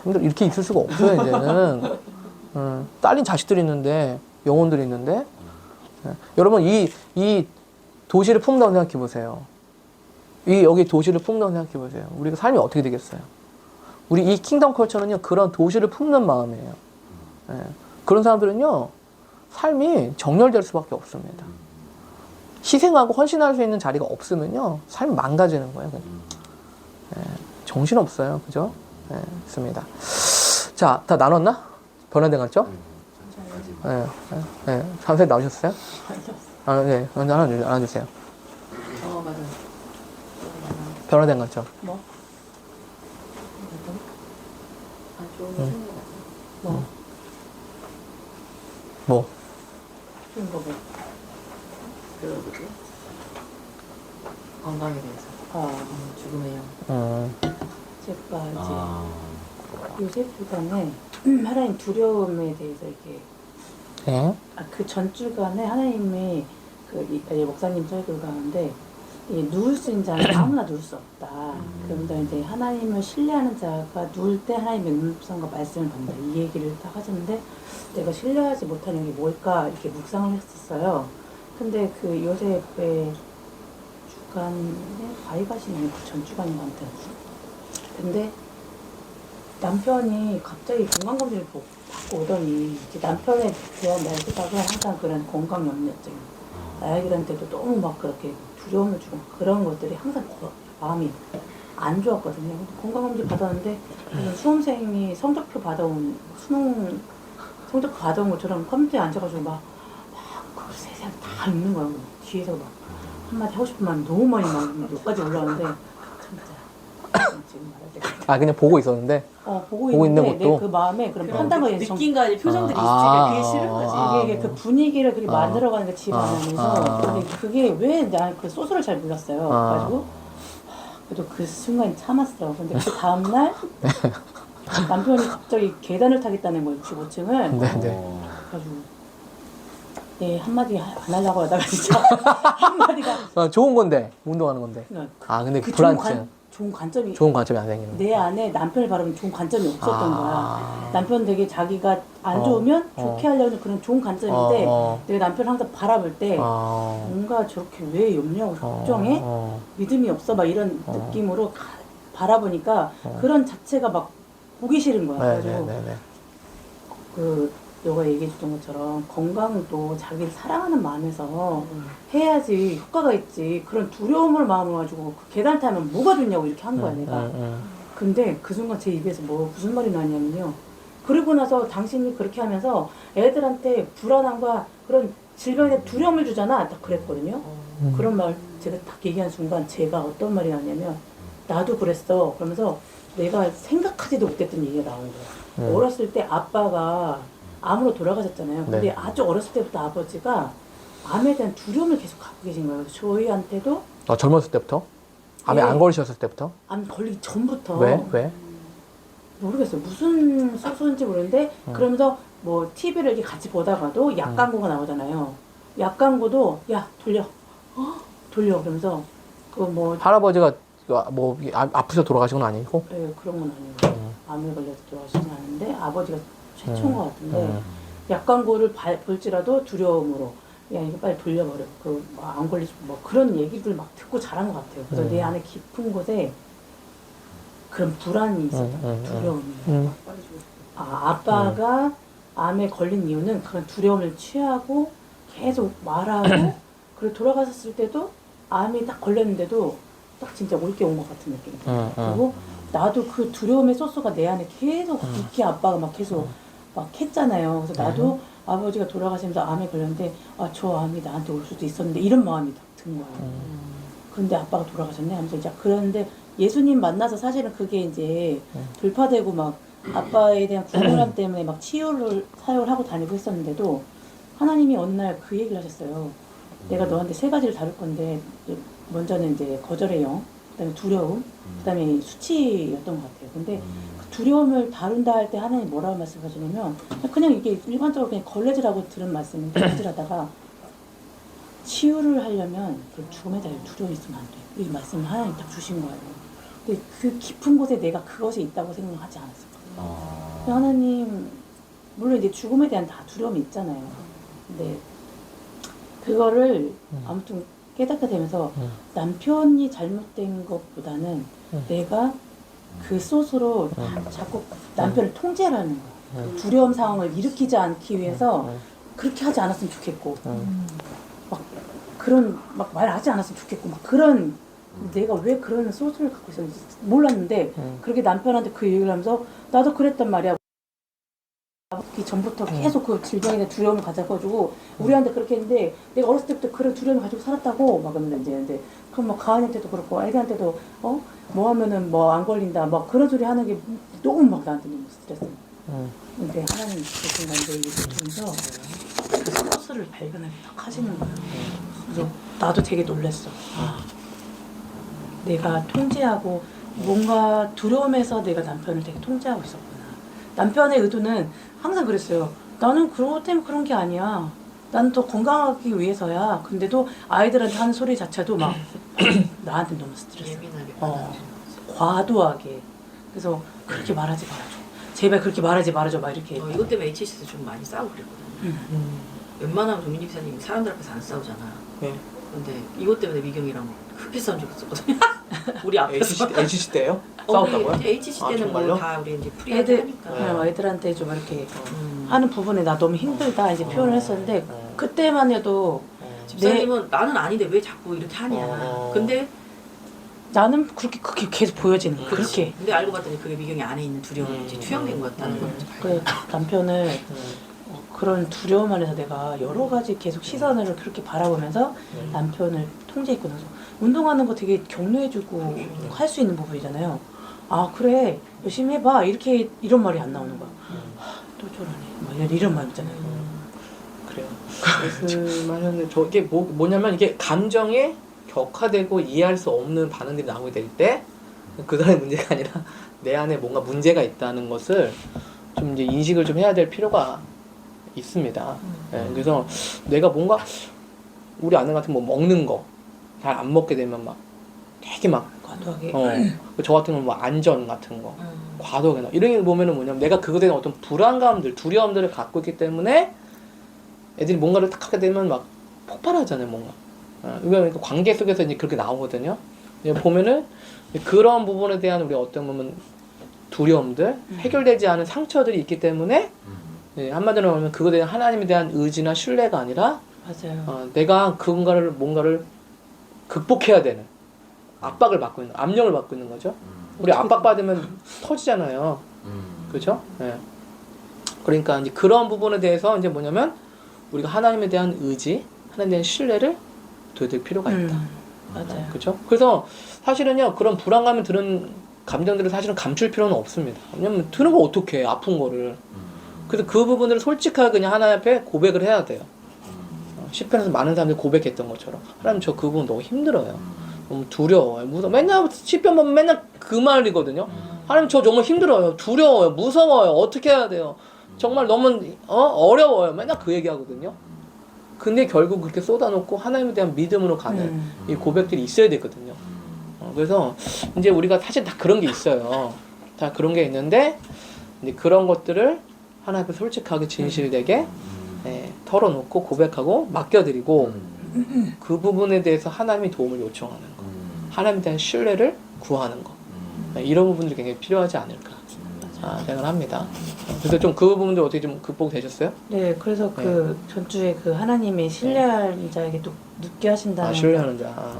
힘들어. 이렇게 있을 수가 없어요, 이제는. 딸린 자식들이 있는데, 영혼들이 있는데. 여러분, 이 도시를 품는다고 생각해 보세요. 여기 도시를 품는다고 생각해 보세요. 우리가 삶이 어떻게 되겠어요? 우리 이 킹덤 컬처는요, 그런 도시를 품는 마음이에요. 그런 사람들은요, 삶이 정렬될 수밖에 없습니다. 희생하고 헌신할 수 있는 자리가 없으면요, 삶이 망가지는 거예요. 정신없어요. 그죠? 있습니다. 자, 다 나눴나? 변화된 관점? 선생님 나오셨어요? 네. 먼저 안아주세요. 맞아. 변화된 관점. 뭐? 좋은 거 생각나. 뭐 뭐? 좋은 거 뭐. 그 뭐지? 건강에 대해서. 아 죽음의 영. 제가 이제 아, 요새 주간에 하나님 두려움에 대해서 이렇게 예? 그 전 주간에 하나님이 목사님 설교를 가는데 이 누울 수 있는 자는 아무나 누울 수 없다. 그런데 이제 하나님을 신뢰하는 자가 누울 때 하나님의 음성과 말씀을 받는다. 이 얘기를 딱 하셨는데 내가 신뢰하지 못하는 게 뭘까 이렇게 묵상을 했었어요. 근데 그 요셉의 주간에 바이바신이 아니고 전 주간인 것 같아요. 근데 남편이 갑자기 건강검진을 받고 오더니 이제 남편에 대한 나의 생각은 항상 그런 건강염려증, 아이들한테도 너무 막 그렇게 두려움을 주고 그런 것들이 항상 마음이 안 좋았거든요. 건강검진 받았는데 무슨 수험생이 성적표 받아온 수능 성적표 받아온 것처럼 컴퓨터에 앉아가지고 그 세상 다 읽는 거야. 뒤에서 막 한마디 하고 싶은 말이 너무 많이 막 여기까지 올라오는데 진짜 지금 말할 때가 아, 그냥 보고 있었는데? 보고 있는 있는데 것도? 내 그 마음에 그런 그런 판단과 예정 느낌과 이제 표정들이 아. 있으니까 그게 싫은 거지. 이게 그 분위기를 그렇게 만들어가는 게 집 안에서 아. 근데 그게 왜 난 그 소스를 잘 몰랐어요. 그래가지고 그래도 그 순간 참았어. 근데 그 다음날 남편이 갑자기 계단을 타겠다는 거예요. 65층을. 네네. 그래가지고 한마디 안 하려고 하다가 진짜 한마디가 좋은 건데, 운동하는 건데. 그냥 아, 근데 그 불안증. 좋은 관점이 좋은 관점이 안 생기는 거야. 내 안에 남편을 바라보는 좋은 관점이 없었던 거야. 아. 남편 되게 자기가 안 좋으면 좋게 하려는 그런 좋은 관점인데 내가 남편을 항상 바라볼 때 뭔가 저렇게 왜 염려하고 걱정해? 믿음이 없어? 막 이런 느낌으로 바라보니까 그런 자체가 막 보기 싫은 거야. 그래가지고 네네네. 너가 얘기해줬던 것처럼 건강도 자기를 사랑하는 마음에서 해야지 효과가 있지. 그런 두려움을 마음으로 가지고 그 계단 타면 뭐가 좋냐고 이렇게 한 거야 내가. 근데 그 순간 제 입에서 무슨 말이 나냐면요. 그리고 나서 당신이 그렇게 하면서 애들한테 불안함과 그런 질병에 대한 두려움을 주잖아. 딱 그랬거든요. 그런 말 제가 딱 얘기한 순간 제가 어떤 말이 나냐면 나도 그랬어. 그러면서 내가 생각하지도 못했던 얘기가 나온 거야. 어렸을 때 아빠가 암으로 돌아가셨잖아요. 근데 네. 아주 어렸을 때부터 아버지가 암에 대한 두려움을 계속 갖고 계신 거예요. 그래서 저희한테도 젊었을 때부터? 암에 예. 안 걸리셨을 때부터? 암 걸리기 전부터 왜? 모르겠어요. 무슨 소스인지 모르는데 그러면서 뭐 TV를 이렇게 같이 보다가도 약 광고가 나오잖아요. 약 광고도 야 돌려 그러면서 그 뭐 할아버지가 아프셔서 돌아가신 건 아니고? 그런 건 아니고 암에 걸려서 돌아가시진 않은데 아버지가 최초인 것 같은데 약 광고를 볼지라도 두려움으로 야 이거 빨리 돌려버려 안 걸리지 뭐 그런 얘기들 막 듣고 자란 것 같아요. 그래서 내 안에 깊은 곳에 그런 불안이 있었던 거예요. 두려움이. 아빠가 암에 걸린 이유는 그런 두려움을 취하고 계속 말하고 그리고 돌아가셨을 때도 암이 딱 걸렸는데도 딱 진짜 올 게 온 것 같은 느낌이 들어요. 그리고 나도 그 두려움의 소스가 내 안에 계속 깊게 아빠가 막 계속 막 했잖아요. 그래서 나도 아버지가 돌아가시면서 암에 걸렸는데 저 암이 나한테 올 수도 있었는데 이런 마음이 딱 든 거예요. 근데 아빠가 돌아가셨네 하면서 이제 그런데 예수님 만나서 사실은 그게 이제 돌파되고 막 아빠에 대한 궁금함 때문에 막 치유를 사역을 하고 다니고 했었는데도 하나님이 어느 날 그 얘기를 하셨어요. 내가 너한테 3가지를 다룰 건데 먼저는 이제 거절의 영, 그다음에 두려움, 그다음에 수치였던 것 같아요. 근데 그 두려움을 다룬다 할 때 하나님 뭐라고 말씀하시냐면 그냥 이게 일반적으로 그냥 걸레질하고 들은 말씀인데 걸레질하다가 치유를 하려면 그 죽음에 대한 두려움이 있으면 안 돼. 이 말씀을 하나님 딱 주신 거예요. 근데 그 깊은 곳에 내가 그것이 있다고 생각하지 않았었거든요. 하나님 물론 이제 죽음에 대한 다 두려움이 있잖아요. 근데 그거를 아무튼 깨닫게 되면서 남편이 잘못된 것보다는 내가 그 소스로 자꾸 남편을 통제하는 거야. 두려움 상황을 일으키지 않기 위해서 그렇게 하지 않았으면 좋겠고 막 그런 막 말하지 않았으면 좋겠고 막 그런 내가 왜 그런 소스를 갖고 있었는지 몰랐는데 그렇게 남편한테 그 얘기를 하면서 나도 그랬단 말이야. 그 전부터 계속 그 질병에 대한 두려움을 가져가지고 우리한테 그렇게 했는데 내가 어렸을 때부터 그런 두려움을 가지고 살았다고 막 그러는데 이제 근데 그럼 뭐 가은이한테도 그렇고 애들한테도 뭐 하면은 뭐 안 걸린다 막 그런 소리 하는 게 너무 막 나한테 너무 스트레스. 근데 하나님 그 순간 내 얘기를 통해서 그 소스를 발견하게 딱 하시는 거예요. 그래서 나도 되게 놀랐어. 아, 내가 통제하고 뭔가 두려움에서 내가 남편을 되게 통제하고 있었구나. 남편의 의도는 항상 그랬어요. 나는 그것 때문에 그런 게 아니야. 나는 더 건강하기 위해서야. 근데도 아이들한테 하는 소리 자체도 막 나한테 너무 스트레스. 예민하게 과도하게. 그래서 그렇게 말하지 말아줘. 제발 그렇게 말하지 말아줘. 막 이렇게. 이것 때문에 HC도 좀 많이 싸우고 그랬거든요. 웬만하면 정민희 기사님 사람들 앞에서 안 싸우잖아. 네. 근데 이것 때문에 미경이랑 크게 싸운 적 있었거든요. 우리 앞에서. HC 때요? 싸웠다고요? 우리 HC 때는 정말요? 뭐 다 우리 이제 프리하게 애들, 하니까. 애들한테 좀 이렇게 하는 부분에 나 너무 힘들다 이제 표현을 했었는데 그때만 해도 집사님은 나는 아닌데 왜 자꾸 이렇게 하냐. 근데 나는 그렇게 계속 보여지는 거야. 그렇게. 근데 알고 봤더니 그게 미경이 안에 있는 두려움이 이제 투영된 거였다는 걸. 그 남편을 그런 두려움 안에서 내가 여러 가지 계속 시선을 그렇게 바라보면서 남편을 통제했고 나서 운동하는 거 되게 격려해주고 할 수 있는 부분이잖아요. 아 그래 열심히 해봐 이렇게 이런 말이 안 나오는 거야. 또 저러네 막 이런 말 있잖아요. 그래요. 말씀하셨는데 저게 뭐냐면 이게 감정에 격화되고 이해할 수 없는 반응들이 나오게 될 때 그 사람의 문제가 아니라 내 안에 뭔가 문제가 있다는 것을 좀 이제 인식을 좀 해야 될 필요가 있습니다. 예, 그래서 내가 뭔가 우리 아내 같은 뭐 먹는 거 잘 안 먹게 되면 막 되게 막 과도하게. 저 같은 경우는 뭐 안전 같은 거 과도하게 나 이런 게 보면은 뭐냐면 내가 그거에 대한 어떤 불안감들 두려움들을 갖고 있기 때문에 애들이 뭔가를 딱 하게 되면 막 폭발하잖아요 뭔가. 그러니까 관계 속에서 이제 그렇게 나오거든요. 보면은 그런 부분에 대한 우리 어떤 보면 두려움들 해결되지 않은 상처들이 있기 때문에 한마디로 하면 그거에 대한 하나님에 대한 의지나 신뢰가 아니라 맞아요. 내가 그건가를 뭔가를 극복해야 되는 압박을 받고 있는 압력을 받고 있는 거죠. 우리 압박 받으면 터지잖아요. 그렇죠? 예. 그러니까 이제 그런 부분에 대해서 이제 뭐냐면 우리가 하나님에 대한 의지, 하나님에 대한 신뢰를 둬야 필요가 있다. 맞아요. 그렇죠? 그래서 사실은요 그런 불안감이 드는 감정들을 사실은 감출 필요는 없습니다. 왜냐면 드는 거 어떻게 아픈 거를. 그래서 그 부분들을 솔직하게 그냥 하나님 앞에 고백을 해야 돼요. 시편에서 많은 사람들이 고백했던 것처럼 하나님 저 그 부분 너무 힘들어요. 너무 두려워요. 무서워. 맨날 시편 보면 맨날 그 말이거든요. 하나님 저 정말 힘들어요. 두려워요. 무서워요. 어떻게 해야 돼요? 정말 너무 어려워요. 맨날 그 얘기하거든요. 근데 결국 그렇게 쏟아놓고 하나님에 대한 믿음으로 가는 이 고백들이 있어야 되거든요. 그래서 이제 우리가 사실 다 그런 게 있어요. 다 그런 게 있는데 이제 그런 것들을 하나님 앞에 솔직하게 진실되게 털어놓고 고백하고 맡겨드리고 그 부분에 대해서 하나님의 도움을 요청하는 거, 하나님에 대한 신뢰를 구하는 거, 이런 부분들이 굉장히 필요하지 않을까 생각을 합니다. 그래서 좀 그 부분들 어떻게 좀 극복되셨어요? 네, 그래서 그 전주에 그 하나님의 신뢰하는 자에게 또 눕게 하신다는. 신뢰하는 자.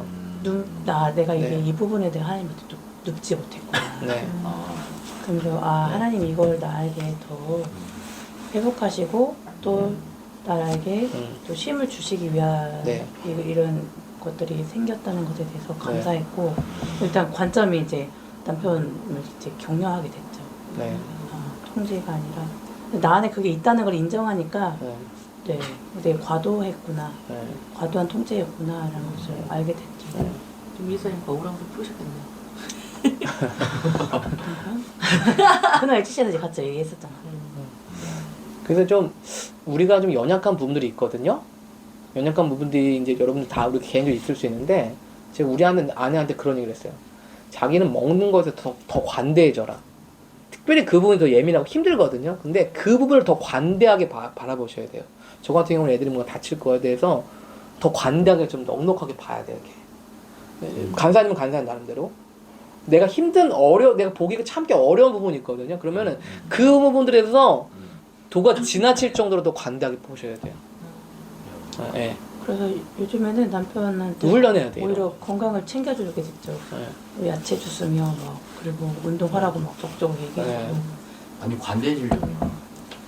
내가 이게 네. 이 부분에 대해 하나님한테 또 눕지 못했구나. 네. 그래서 하나님 이걸 나에게 더 회복하시고 또 나에게 또 쉼을 주시기 위한 네. 이런 것들이 생겼다는 것에 대해서 감사했고 일단 관점이 이제 남편을 이제 격려하게 됐죠. 네. 통제가 아니라 나 안에 그게 있다는 걸 인정하니까 네, 되게 과도했구나, 과도한 통제였구나라는 것을 알게 됐죠. 좀 이사님 억울한 거 푸셨겠네요. 그날 HC한테 같이 얘기했었잖아. 그래서 좀 우리가 좀 연약한 부분들이 있거든요. 연약한 부분들이 이제 여러분들 다 우리 개인적으로 있을 수 있는데 제가 우리 아내한테 그런 얘기를 했어요. 자기는 먹는 것에 더 관대해져라. 특별히 그 부분이 더 예민하고 힘들거든요. 근데 그 부분을 더 관대하게 바라보셔야 돼요. 저 같은 경우는 애들이 뭔가 다칠 거에 대해서 더 관대하게 좀 넉넉하게 봐야 돼요. 이렇게. 간사님은 간사님 나름대로. 내가 내가 보기가 참기 어려운 부분이 있거든요. 그러면은 그 부분들에 대해서 도가 지나칠 정도로 더 관대하게 보셔야 돼요. 네. 그래서 요즘에는 남편한테 훈련해야 돼요. 오히려 건강을 챙겨주게 됐죠. 네. 야채 주스며 막 그리고 운동하라고 막 적극적으로 얘기하고. 네. 아니 관대해지려면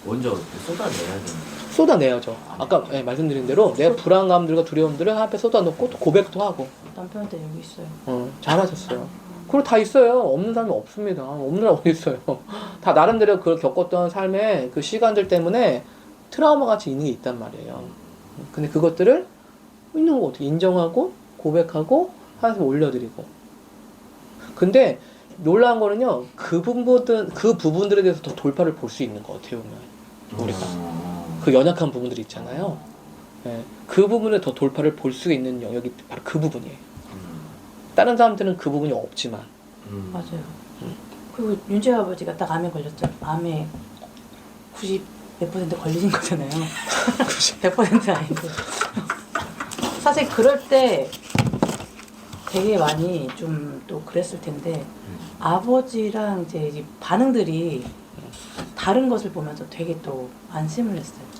먼저 쏟아내야 되는 쏟아내야죠. 아까 말씀드린 대로 내 불안감들과 두려움들을 하나님 앞에 쏟아놓고 또 고백도 하고. 남편한테 여기 있어요. 잘하셨어요. 그리고 다 있어요. 없는 사람이 없습니다. 없는 사람 어디 있어요. 다 나름대로 그걸 겪었던 삶의 그 시간들 때문에 트라우마 같이 있는 게 있단 말이에요. 근데 그것들을 있는 거 어떻게 인정하고 고백하고 하나님 올려드리고. 근데 놀라운 거는요, 그 부분들에 대해서 더 돌파를 볼 수 있는 거 어떻게 보면 우리가 그 연약한 부분들이 있잖아요. 예, 그 부분에 더 돌파를 볼 수 있는 영역이 바로 그 부분이에요. 다른 사람들은 그 부분이 없지만. 맞아요. 그리고 윤재 아버지가 딱 암에 걸렸죠. 암에 90 몇 % 걸리신 거잖아요. 100% 아니고. 사실 그럴 때 되게 많이 좀 또 그랬을 텐데 아버지랑 이제 이 반응들이 다른 것을 보면서 되게 또 안심을 했어요.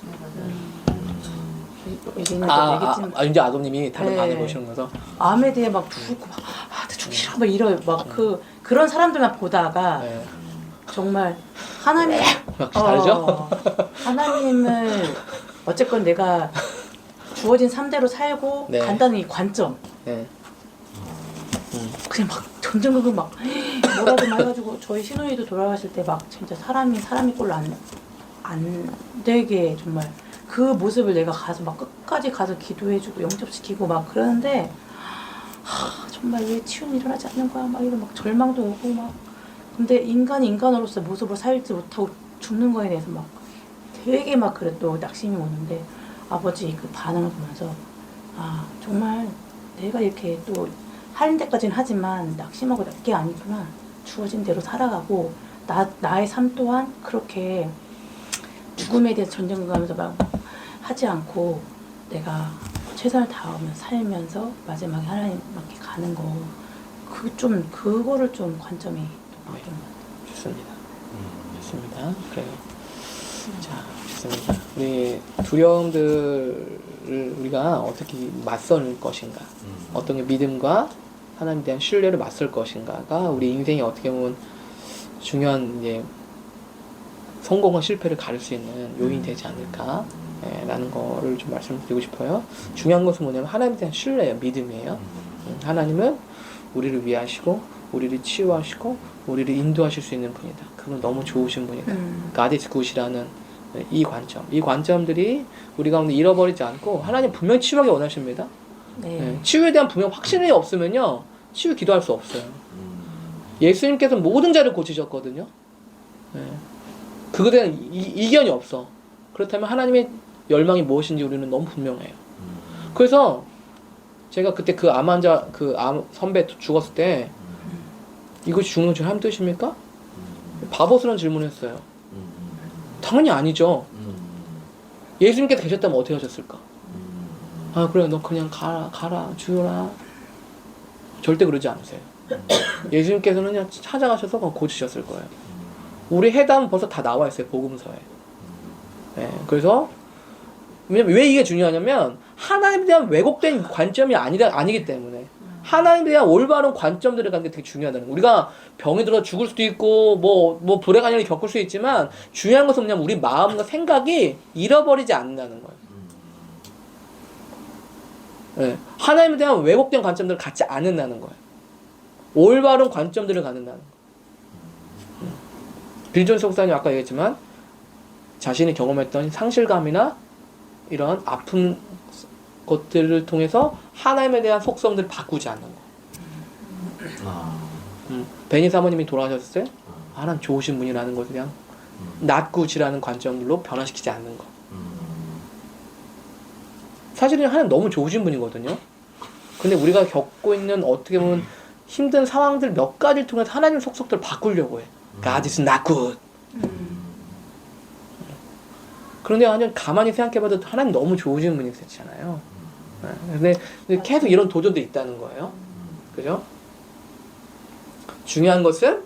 얘기는 이제 아버님이 다른 네. 반응 보시는 거서. 암에 대해 막 죽고 막 나 죽기 싫어 막 이런 막 그런 사람들만 보다가 네. 정말 하나님 역시 다르죠? 하나님을 어쨌건 내가 주어진 삶대로 살고 네. 간다는 이 관점 네. 그냥 막 전전긍긍 막 뭐라도 막 해가지고 저희 시누이도 돌아가실 때 막 진짜 사람이 꼴로 안 되게 정말 그 모습을 내가 가서 막 끝까지 가서 기도해주고 영접시키고 막 그러는데 정말 왜 치유는 일어나지 않는 거야 막 이런 막 절망도 오고 막 근데 인간이 인간으로서 모습으로 살지 못하고 죽는 거에 대해서 막 되게 막 그래 또 낙심이 오는데 아버지 그 반응을 보면서 정말 내가 이렇게 또 하는 데까지는 하지만 낙심하고 날 게 아니구나 주어진 대로 살아가고 나의 삶 또한 그렇게 죽음에 대해서 전쟁하면서 막 하지 않고 내가 최선을 다하면서 살면서 마지막에 하나님께 가는 거 그거를 좀 관점이 바뀌는 것 같아요. 좋습니다. 좋습니다. 그래요. 자, 좋습니다. 우리 두려움들을 우리가 어떻게 맞설 것인가, 어떤 게 믿음과 하나님에 대한 신뢰를 맞설 것인가가 우리 인생에 어떻게 보면 중요한 이제 성공과 실패를 가릴 수 있는 요인이 되지 않을까 라는 거를 좀 말씀드리고 싶어요. 중요한 것은 뭐냐면 하나님에 대한 신뢰예요. 믿음이에요. 하나님은 우리를 위하시고 우리를 치유하시고 우리를 인도하실 수 있는 분이다. 그건 너무 좋으신 분이다. God is good이라는 이 관점들이 우리 가운데 잃어버리지 않고 하나님 분명히 치유하기 원하십니다. 네. 치유에 대한 분명 확신이 없으면요 치유 기도할 수 없어요. 예수님께서 모든 자를 고치셨거든요. 그거에 대한 이견이 없어. 그렇다면 하나님의 열망이 무엇인지 우리는 너무 분명해요. 그래서 제가 그때 그 암 환자 암 선배 죽었을 때 이것이 죽는 줄 하나님 뜻입니까? 바보스러운 질문을 했어요. 당연히 아니죠. 예수님께서 계셨다면 어떻게 하셨을까? 그래 너 그냥 가라 죽여라. 절대 그러지 않으세요. 예수님께서는 그냥 찾아가셔서 고치셨을 거예요. 우리 해담은 벌써 다 나와 있어요. 복음서에. 그래서 왜냐면 왜 이게 중요하냐면 하나님에 대한 왜곡된 관점이 아니기 때문에 하나님에 대한 올바른 관점들을 갖는 게 되게 중요하다는 거예요. 우리가 병이 들어 죽을 수도 있고 뭐 불행한 일을 겪을 수 있지만 중요한 것은 뭐냐면 우리 마음과 생각이 잃어버리지 않는다는 거예요. 하나님에 대한 왜곡된 관점들을 갖지 않는다는 거예요. 올바른 관점들을 갖는다는 거예요. 빌 존스 목사님 아까 얘기했지만 자신이 경험했던 상실감이나 이런 아픈 것들을 통해서 하나님에 대한 속성들을 바꾸지 않는 거. 베니 사모님이 돌아가셨을 때 하나님 좋으신 분이라는 것에 대한 낫굿이라는 관점으로 변화시키지 않는 거. 사실은 하나님 너무 좋으신 분이거든요. 근데 우리가 겪고 있는 어떻게 보면 힘든 상황들 몇 가지를 통해서 하나님 속성들을 바꾸려고 해. God is not good. 그런데 완전 가만히 생각해봐도 하나님 너무 좋으신 분이시잖아요. 근데 계속 이런 도전도 있다는 거예요. 그죠? 중요한 것은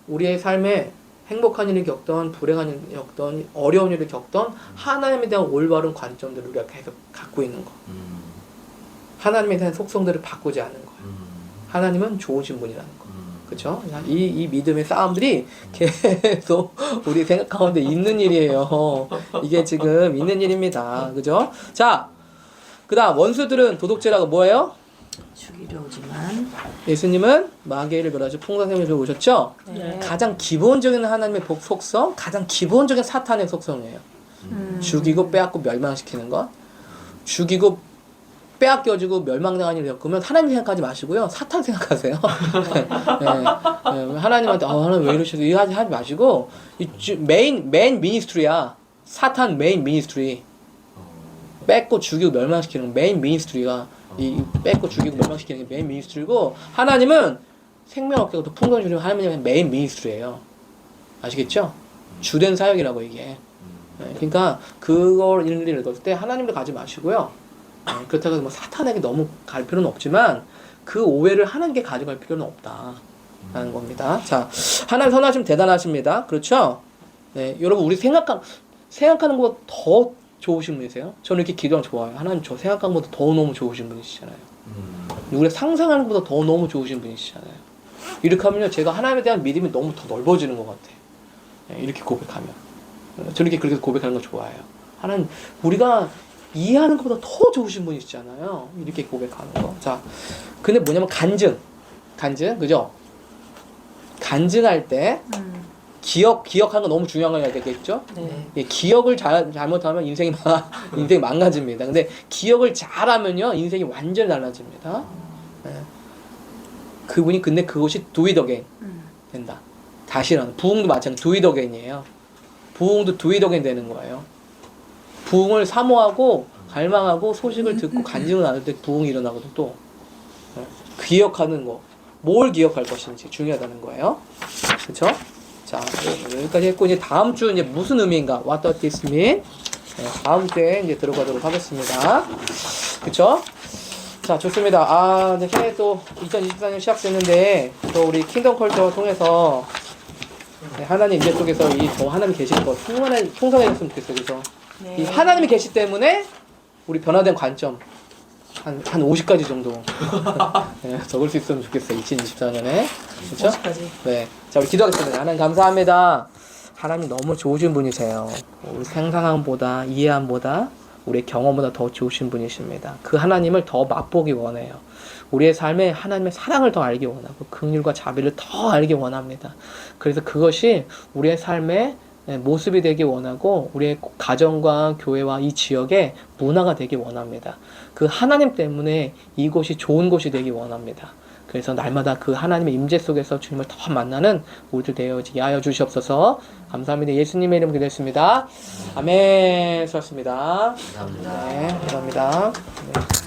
우리의 삶에 행복한 일을 겪던 불행한 일을 겪던 어려운 일을 겪던 하나님에 대한 올바른 관점들을 우리가 계속 갖고 있는 거. 하나님에 대한 속성들을 바꾸지 않는 거예요. 하나님은 좋으신 분이라는 거. 그쵸? 이 믿음의 싸움들이 계속 우리 생각 가운데 있는 일이에요. 이게 지금 있는 일입니다. 그죠? 자, 그 다음 원수들은 도둑질하고 뭐예요? 죽이려 오지만 예수님은 마귀를 멸하시고 풍성생명을 주고 오셨죠? 네. 가장 기본적인 하나님의 속성, 가장 기본적인 사탄의 속성이에요. 죽이고 빼앗고 멸망시키는 것. 죽이고 빼앗겨지고 멸망당한 일이 그러면 하나님 생각하지 마시고요. 사탄 생각하세요. 네. 하나님한테 하나님 왜 이러시죠? 이거 하지 마시고 메인 미니스트리야. 사탄 메인 미니스트리. 뺏고 죽이고 멸망시키는 메인 미니스트리가 이 뺏고 죽이고 멸망시키는 게 메인 미니스트리고 하나님은 생명 얻게 더 풍성히 주는 하나님의 메인 미니스트리예요. 아시겠죠? 주된 사역이라고 이게. 네, 그러니까 그걸 일일이 읽을 때 하나님도 가지 마시고요. 그렇다고 해서 뭐 사탄에게 너무 갈 필요는 없지만 그 오해를 하나님께 가져갈 필요는 없다라는 겁니다. 자, 하나님 선하시면 대단하십니다. 그렇죠? 네, 여러분 우리 생각하는 것보다 더 좋으신 분이세요? 저는 이렇게 기도하면 좋아요. 하나님 저 생각한 것보다 더 너무 좋으신 분이시잖아요. 우리가 상상하는 것보다 더 너무 좋으신 분이시잖아요. 이렇게 하면요, 제가 하나님에 대한 믿음이 너무 더 넓어지는 것 같아요. 네, 이렇게 고백하면. 저는 이렇게 그렇게 고백하는 거 좋아해요. 하나님, 우리가 이해하는 것보다 더 좋으신 분이시잖아요. 이렇게 고백하는 거. 자, 근데 뭐냐면 간증, 그죠? 간증할 때 기억하는 거 너무 중요한 거야 되겠죠? 네. 예, 기억을 잘못하면 인생이 망가집니다. 근데 기억을 잘하면요, 인생이 완전히 달라집니다. 예. 그분이 근데 그것이 do it again 된다. 다시 일어나. 부흥도 마찬가지. do it again이에요. 부흥도 do it again 되는 거예요. 부흥을 사모하고 갈망하고 소식을 듣고 간증을 나눌 때 부흥이 일어나거든 또. 예. 기억하는 거. 뭘 기억할 것인지 중요하다는 거예요. 그렇죠? 자, 여기까지 했고 이제 다음 주 이제 무슨 의미인가? What does this mean? 네, 다음 주에 이제 들어가도록 하겠습니다. 그쵸? 자, 좋습니다. 아, 이제 새해 또 2024년 시작됐는데 또 우리 킹덤 컬처 통해서 네, 하나님 임재 속에서 이 더 하나님 계시는 거 풍성해졌으면 좋겠어요. 그죠? 네. 이 하나님이 계시 때문에 우리 변화된 관점 한 50가지 정도 네, 적을 수 있으면 좋겠어요. 2024년에. 그렇죠? 50가지. 네. 자, 우리 기도하겠습니다. 하나님 감사합니다. 하나님 너무 좋으신 분이세요. 우리 상상함보다 이해함보다 우리의 경험보다 더 좋으신 분이십니다. 그 하나님을 더 맛보기 원해요. 우리의 삶에 하나님의 사랑을 더 알기 원하고 긍휼과 자비를 더 알기 원합니다. 그래서 그것이 우리의 삶의 모습이 되기 원하고 우리의 가정과 교회와 이 지역의 문화가 되기 원합니다. 그 하나님 때문에 이곳이 좋은 곳이 되기 원합니다. 그래서 날마다 그 하나님의 임재 속에서 주님을 더 만나는 우리들 되어지게 하여 주시옵소서. 감사합니다. 예수님의 이름으로 기도했습니다. 아멘. 수고하셨습니다. 감사합니다. 네, 감사합니다. 네.